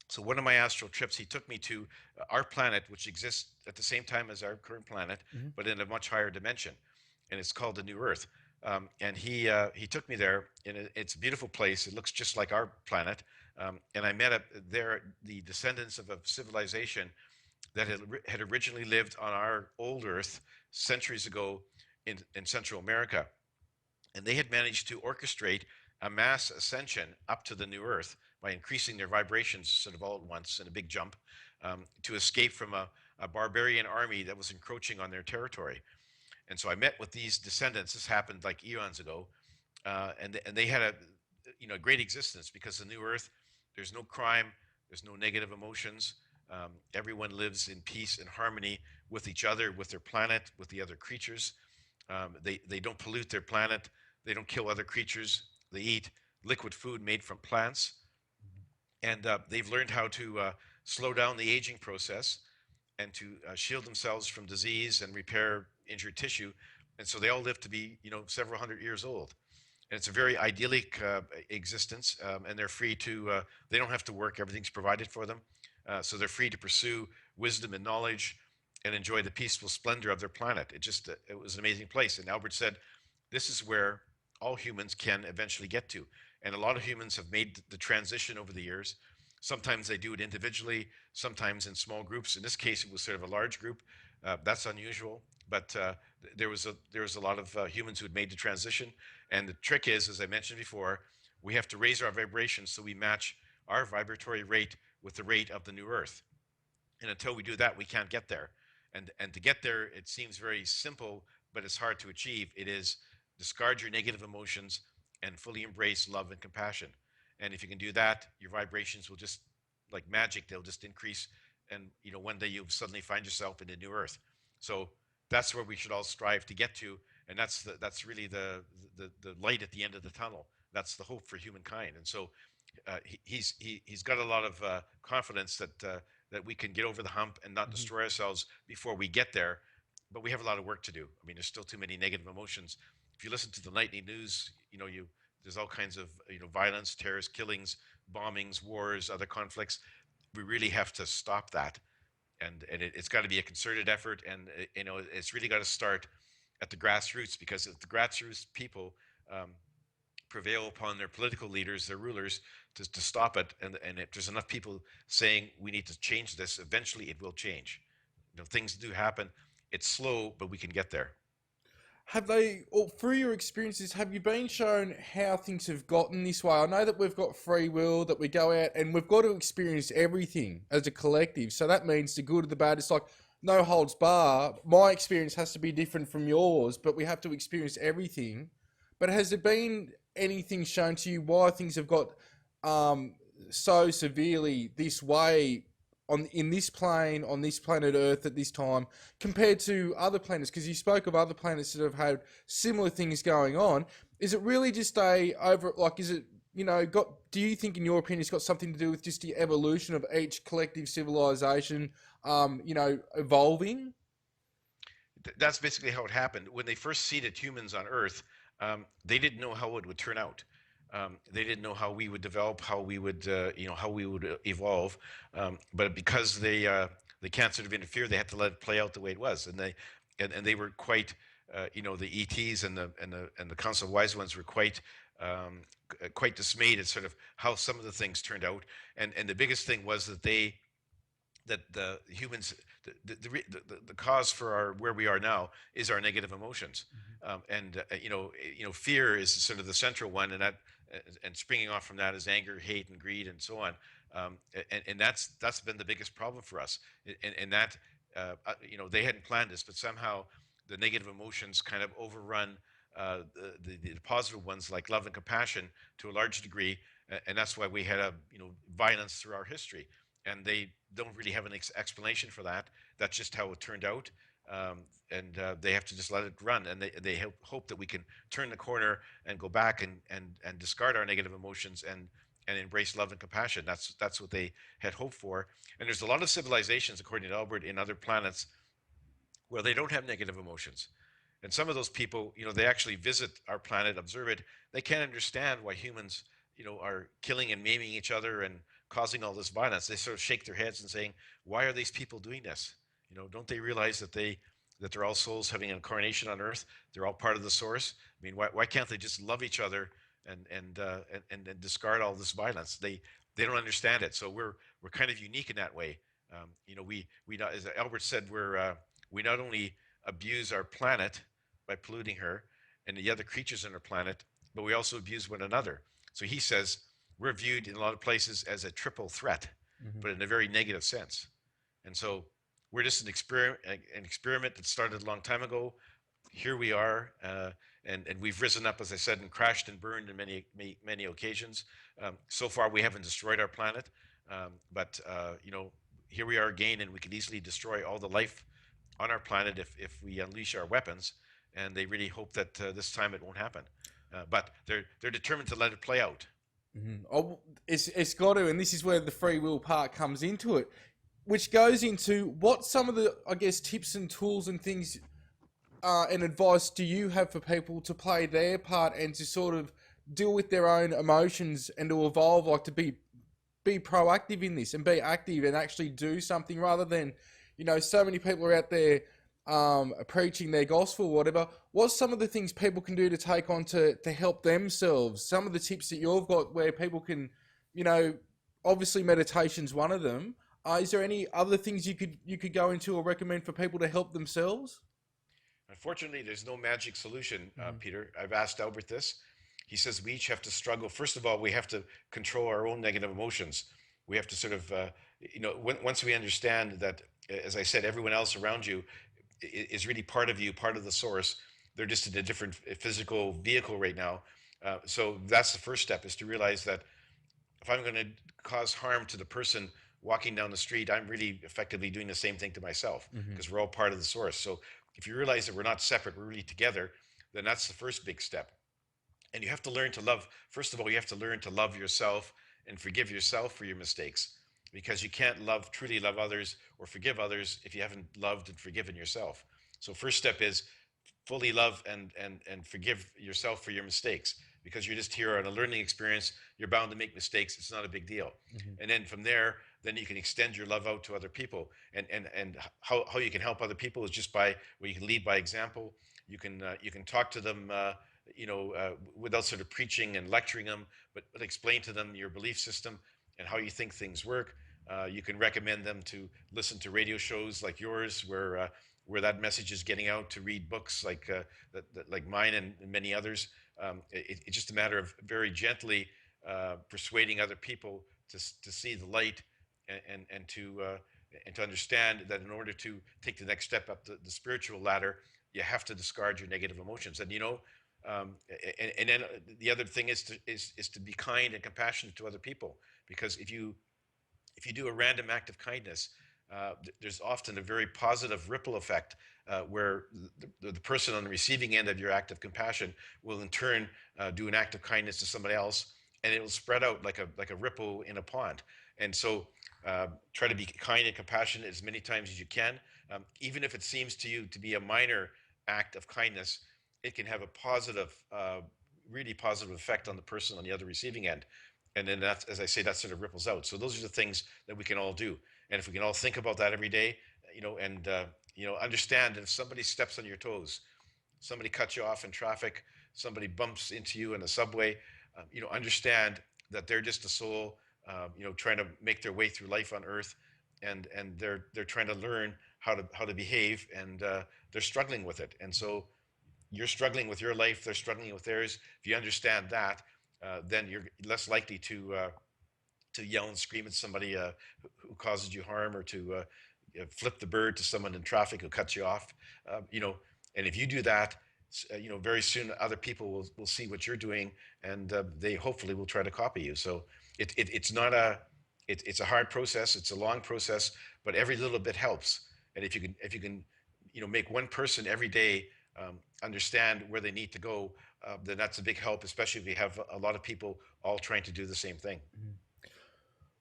So one of my astral trips, he took me to our planet, which exists at the same time as our current planet, Mhm. but in a much higher dimension, and it's called the New Earth. And he took me there, and it's a beautiful place. It looks just like our planet. And I met up there the descendants of a civilization that had originally lived on our old Earth centuries ago in Central America, and they had managed to orchestrate a mass ascension up to the new Earth by increasing their vibrations sort of all at once in a big jump, to escape from a barbarian army that was encroaching on their territory. And so I met with these descendants. This happened like eons ago, and they had a great existence because the new Earth, there's no crime, there's no negative emotions. Everyone lives in peace and harmony with each other, with their planet, with the other creatures. They don't pollute their planet. They don't kill other creatures. They eat liquid food made from plants, and they've learned how to slow down the aging process and to shield themselves from disease and repair injured tissue. And so they all live to be, several hundred years old. And it's a very idyllic existence, and they're free to. They don't have to work; everything's provided for them, so they're free to pursue wisdom and knowledge, and enjoy the peaceful splendor of their planet. It was an amazing place. And Albert said, "This is where all humans can eventually get to." And a lot of humans have made the transition over the years. Sometimes they do it individually, sometimes in small groups. In this case, it was sort of a large group. That's unusual, but there was a lot of humans who had made the transition. And the trick is, as I mentioned before, we have to raise our vibrations so we match our vibratory rate with the rate of the new Earth. And until we do that, we can't get there. And to get there, it seems very simple, but it's hard to achieve. It is discard your negative emotions and fully embrace love and compassion. And if you can do that, your vibrations will just, like magic, they'll just increase. And one day you'll suddenly find yourself in a new Earth. So that's where we should all strive to get to, and that's really the light at the end of the tunnel. That's the hope for humankind. And so he's got a lot of confidence that we can get over the hump and not Mhm. destroy ourselves before we get there. But we have a lot of work to do. I mean, there's still too many negative emotions. If you listen to the nightly news, there's all kinds of violence, terrorist killings, bombings, wars, other conflicts. We really have to stop that, and it's got to be a concerted effort, and it's really got to start at the grassroots, because if the grassroots people um, prevail upon their political leaders, their rulers, to stop it, and if there's enough people saying we need to change this, eventually it will change. Things do happen. It's slow, but we can get there. Have they, or through your experiences, have you been shown how things have gotten this way? I know that we've got free will, that we go out and we've got to experience everything as a collective. So that means the good or the bad. It's like no holds bar. My experience has to be different from yours, but we have to experience everything. But has there been anything shown to you why things have got um, so severely this way on in this plane on this planet Earth at this time compared to other planets? Because you spoke of other planets that have had similar things going on. Is it really just a over like? Is it got? Do you think, in your opinion, it's got something to do with just the evolution of each collective civilization? Evolving. That's basically how it happened. When they first seeded humans on Earth, they didn't know how it would turn out. They didn't know how we would develop, how we would evolve. But because they can't sort of interfere, they had to let it play out the way it was, and they were quite, the ETs and the Council of Wise Ones were quite dismayed at sort of how some of the things turned out. And the biggest thing was that the humans, the cause for our where we are now is our negative emotions. And fear is sort of the central one, and springing off from that is anger, hate, and greed, and so on. And that's been the biggest problem for us. And that they hadn't planned this, but somehow the negative emotions kind of overrun the positive ones, like love and compassion, to a large degree. And that's why we had violence through our history, and they don't really have an explanation for that. That's just how it turned out. and they have to just let it run, and they hope that we can turn the corner and go back and discard our negative emotions and embrace love and compassion. That's what they had hoped for. And there's a lot of civilizations, according to Albert, in other planets where they don't have negative emotions. And some of those people, they actually visit our planet, observe it. They can't understand why humans, are killing and maiming each other and causing all this violence. They sort of shake their heads and saying, "Why are these people doing this? Don't they realize that they're all souls having an incarnation on Earth? They're all part of the source. I mean, why can't they just love each other and discard all this violence? They don't understand it. So we're kind of unique in that way. We not, as Albert said, we not only abuse our planet by polluting her and the other creatures on our planet, but we also abuse one another. So he says we're viewed in a lot of places as a triple threat, but in a very negative sense. And so we're just an experiment that started a long time ago. Here we are, and we've risen up, as I said, and crashed and burned in many occasions. So far, we haven't destroyed our planet, but here we are again, and we could easily destroy all the life on our planet if we unleash our weapons. And they really hope that this time it won't happen. But they're determined to let it play out. Oh, it's got to, and this is where the free will part comes into it, which goes into what some of the, I guess, tips and tools and things and advice do you have for people to play their part and to sort of deal with their own emotions and to evolve, like to be proactive in this and be active and actually do something rather than, so many people are out there preaching their gospel or whatever. What's some of the things people can do to take on to help themselves? Some of the tips that you've got where people can, obviously meditation's one of them. Is there any other things you could go into or recommend for people to help themselves? Unfortunately, there's no magic solution, Mm-hmm. Peter. I've asked Albert this. He says we each have to struggle. First of all, we have to control our own negative emotions. We have to sort of, once we understand that, as I said, everyone else around you is really part of you, part of the source. They're just in a different physical vehicle right now. So that's the first step, is to realize that if I'm going to cause harm to the person walking down the street, I'm really effectively doing the same thing to myself, Mm-hmm. because we're all part of the source. So if you realize that we're not separate, we're really together, then that's the first big step. And you have to learn to love. First of all, you have to learn to love yourself and forgive yourself for your mistakes, because you can't truly love others or forgive others if you haven't loved and forgiven yourself. So first step is fully love and forgive yourself for your mistakes, because you're just here on a learning experience. You're bound to make mistakes. It's not a big deal. Mm-hmm. And then from there, then you can extend your love out to other people. And how you can help other people is just by, well, you can lead by example. You can talk to them without sort of preaching and lecturing them, but explain to them your belief system and how you think things work. You can recommend them to listen to radio shows like yours, where that message is getting out, to read books like mine and many others. It's just a matter of very gently persuading other people to see the light, and to understand that in order to take the next step up the spiritual ladder, you have to discard your negative emotions. And then the other thing is to be kind and compassionate to other people, because if you do a random act of kindness, there's often a very positive ripple effect, where the person on the receiving end of your act of compassion will in turn do an act of kindness to somebody else, and it will spread out like a ripple in a pond. And so try to be kind and compassionate as many times as you can, even if it seems to you to be a minor act of kindness. It can have a positive, really positive effect on the person on the other receiving end. And then that's, as I say, that sort of ripples out. So those are the things that we can all do. And if we can all think about that every day, and understand that if somebody steps on your toes, somebody cuts you off in traffic, somebody bumps into you in a subway, understand that they're just a soul, trying to make their way through life on Earth, and they're trying to learn how to behave, and they're struggling with it. And so you're struggling with your life, they're struggling with theirs. If you understand that, then you're less likely to yell and scream at somebody who causes you harm, or to flip the bird to someone in traffic who cuts you off. And if you do that, very soon other people will see what you're doing, and they hopefully will try to copy you. So it's not it's a hard process. It's a long process, but every little bit helps. And if you can make one person every day understand where they need to go, then that's a big help, especially if we have a lot of people all trying to do the same thing.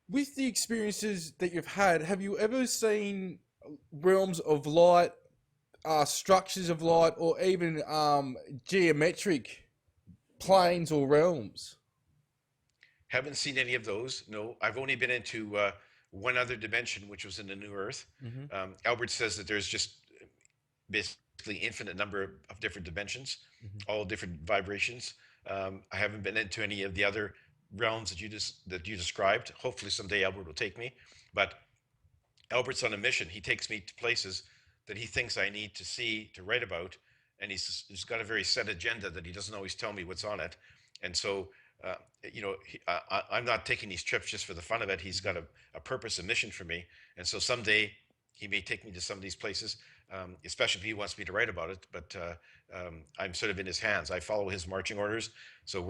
With the experiences that you've had, have you ever seen realms of light, structures of light, or even geometric planes or realms? Haven't seen any of those. No, I've only been into one other dimension, which was in the New Earth. Hmm. Albert says that there's just basically infinite number of different dimensions, Hmm. all different vibrations. I haven't been into any of the other realms that you described. Hopefully someday Albert will take me, but Albert's on a mission. He takes me to places that he thinks I need to see, to write about, and he's got a very set agenda that he doesn't always tell me what's on it. And so, uh, I'm not taking these trips just for the fun of it. He's got a purpose, a mission for me. And so someday he may take me to some of these places, especially if he wants me to write about it. But I'm sort of in his hands. I follow his marching orders. So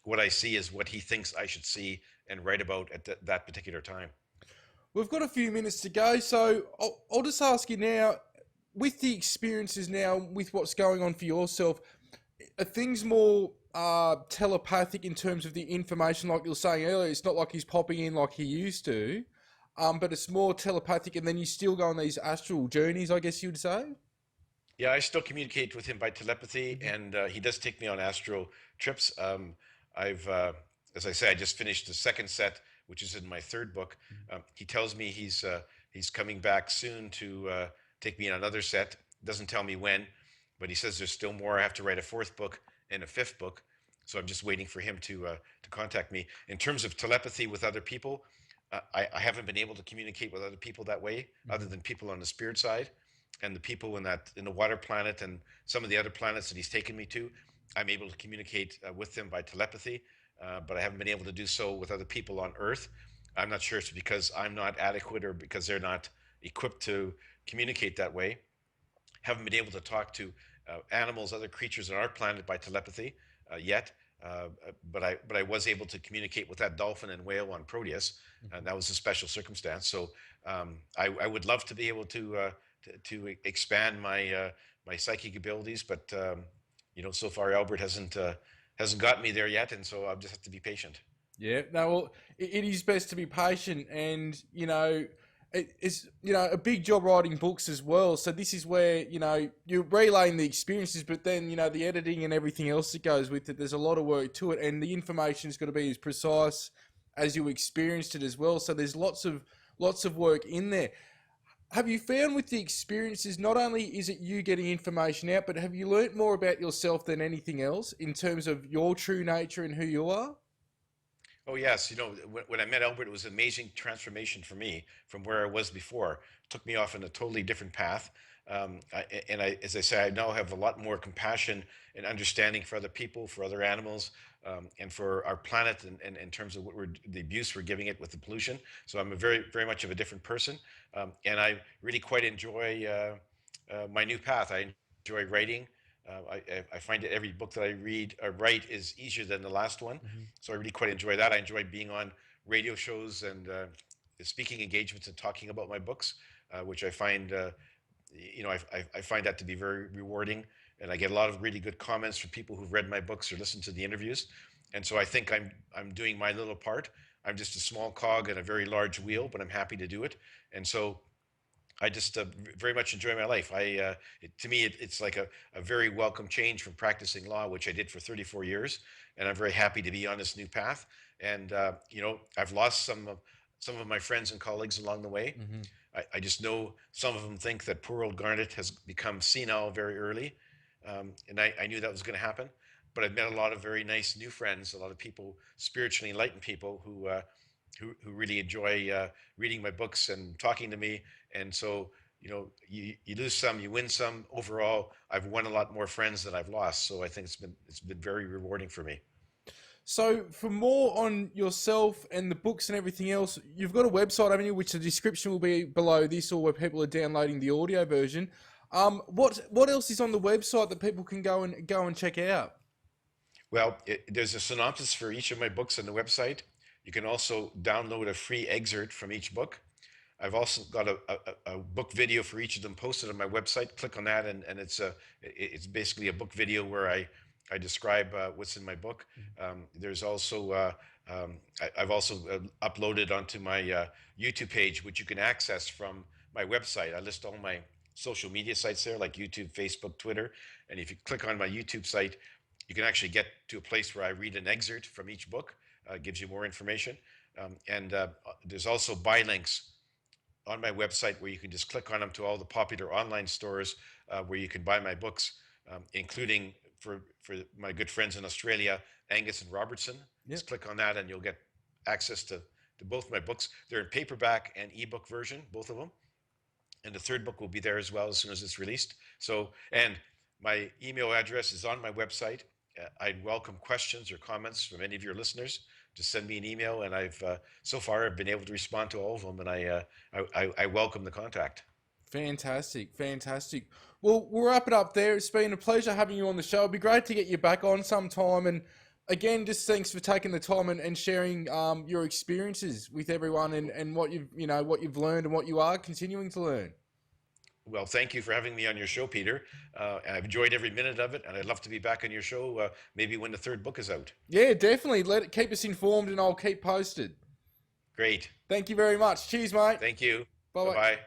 what I see is what he thinks I should see and write about at that particular time. We've got a few minutes to go, so I'll just ask you now, with the experiences now, with what's going on for yourself, are things more telepathic in terms of the information, like you were saying earlier? It's not like he's popping in like he used to, but it's more telepathic, and then you still go on these astral journeys, I guess you'd say? Yeah, I still communicate with him by telepathy, Hmm. and he does take me on astral trips. I've, as I say, I just finished the second set, which is in my third book. He tells me he's coming back soon to take me on another set. Doesn't tell me when, but he says there's still more. I have to write a fourth book and a fifth book, so I'm just waiting for him to contact me. In terms of telepathy with other people, I haven't been able to communicate with other people that way, other Hmm. than people on the spirit side and the people in the water planet and some of the other planets that he's taken me to. I'm able to communicate with them by telepathy, but I haven't been able to do so with other people on Earth. I'm not sure it's because I'm not adequate or because they're not equipped to communicate that way. Haven't been able to talk to animals, other creatures on our planet by telepathy yet. But I was able to communicate with that dolphin and whale on Proteus, and that was a special circumstance. So I would love to be able to expand my psychic abilities, but so far Albert hasn't got me there yet, and so I'll just have to be patient. Yeah, no, well, it is best to be patient, and it's a big job writing books as well. So this is where you're relaying the experiences, but then the editing and everything else that goes with it. There's a lot of work to it, and the information's got to be as precise as you experienced it as well. So there's lots of work in there. Have you found with the experiences, not only is it you getting information out, but have you learnt more about yourself than anything else in terms of your true nature and who you are? Oh yes, when I met Albert, it was an amazing transformation for me from where I was before. It took me off in a totally different path, as I say, I now have a lot more compassion and understanding for other people, for other animals, and for our planet, and in terms of the abuse we're giving it with the pollution. So I'm a very, very much of a different person, and I really quite enjoy my new path. I enjoy writing. I find that every book that I read or write is easier than the last one. Mhm. So I really quite enjoy that. I enjoy being on radio shows and speaking engagements and talking about my books, which I find, I find that to be very rewarding. And I get a lot of really good comments from people who've read my books or listened to the interviews. And so I think I'm doing my little part. I'm just a small cog in a very large wheel, but I'm happy to do it. And so I just very much enjoy my life. To me, it's like a very welcome change from practicing law, which I did for 34 years, and I'm very happy to be on this new path. And I've lost some of my friends and colleagues along the way. Mhm. I just know some of them think that poor old Garnet has become senile very early, and I knew that was going to happen. But I've met a lot of very nice new friends, a lot of people, spiritually enlightened people who really enjoy reading my books and talking to me. And so, you lose some, you win some. Overall, I've won a lot more friends than I've lost. So I think it's been very rewarding for me. So, for more on yourself and the books and everything else, you've got a website, haven't you? Which the description will be below this, or where people are downloading the audio version. What else is on the website that people can go and check out? Well, there's a synopsis for each of my books on the website. You can also download a free excerpt from each book. I've also got a book video for each of them posted on my website. Click on that, and it's basically a book video where I describe what's in my book. There's also I've also uploaded onto my YouTube page, which you can access from my website. I list all my social media sites there, like YouTube, Facebook, Twitter. And if you click on my YouTube site, you can actually get to a place where I read an excerpt from each book. Gives you more information. And there's also buy links on my website where you can just click on them to all the popular online stores where you can buy my books, including for my good friends in Australia, Angus and Robertson. Yep. Just click on that and you'll get access to both my books. They're in paperback and ebook version, both of them. And the third book will be there as well as soon as it's released. So, and my email address is on my website. I'd welcome questions or comments from any of your listeners. Just send me an email, and I've so far I've been able to respond to all of them, and I welcome the contact. Fantastic, fantastic. Well, we'll wrap it up there. It's been a pleasure having you on the show. It'd be great to get you back on sometime. And again, just thanks for taking the time and sharing your experiences with everyone and what what you've learned and what you are continuing to learn. Well, thank you for having me on your show, Peter. I've enjoyed every minute of it, and I'd love to be back on your show maybe when the third book is out. Yeah, definitely. Keep us informed, and I'll keep posted. Great. Thank you very much. Cheers, mate. Thank you. Bye-bye. Bye-bye.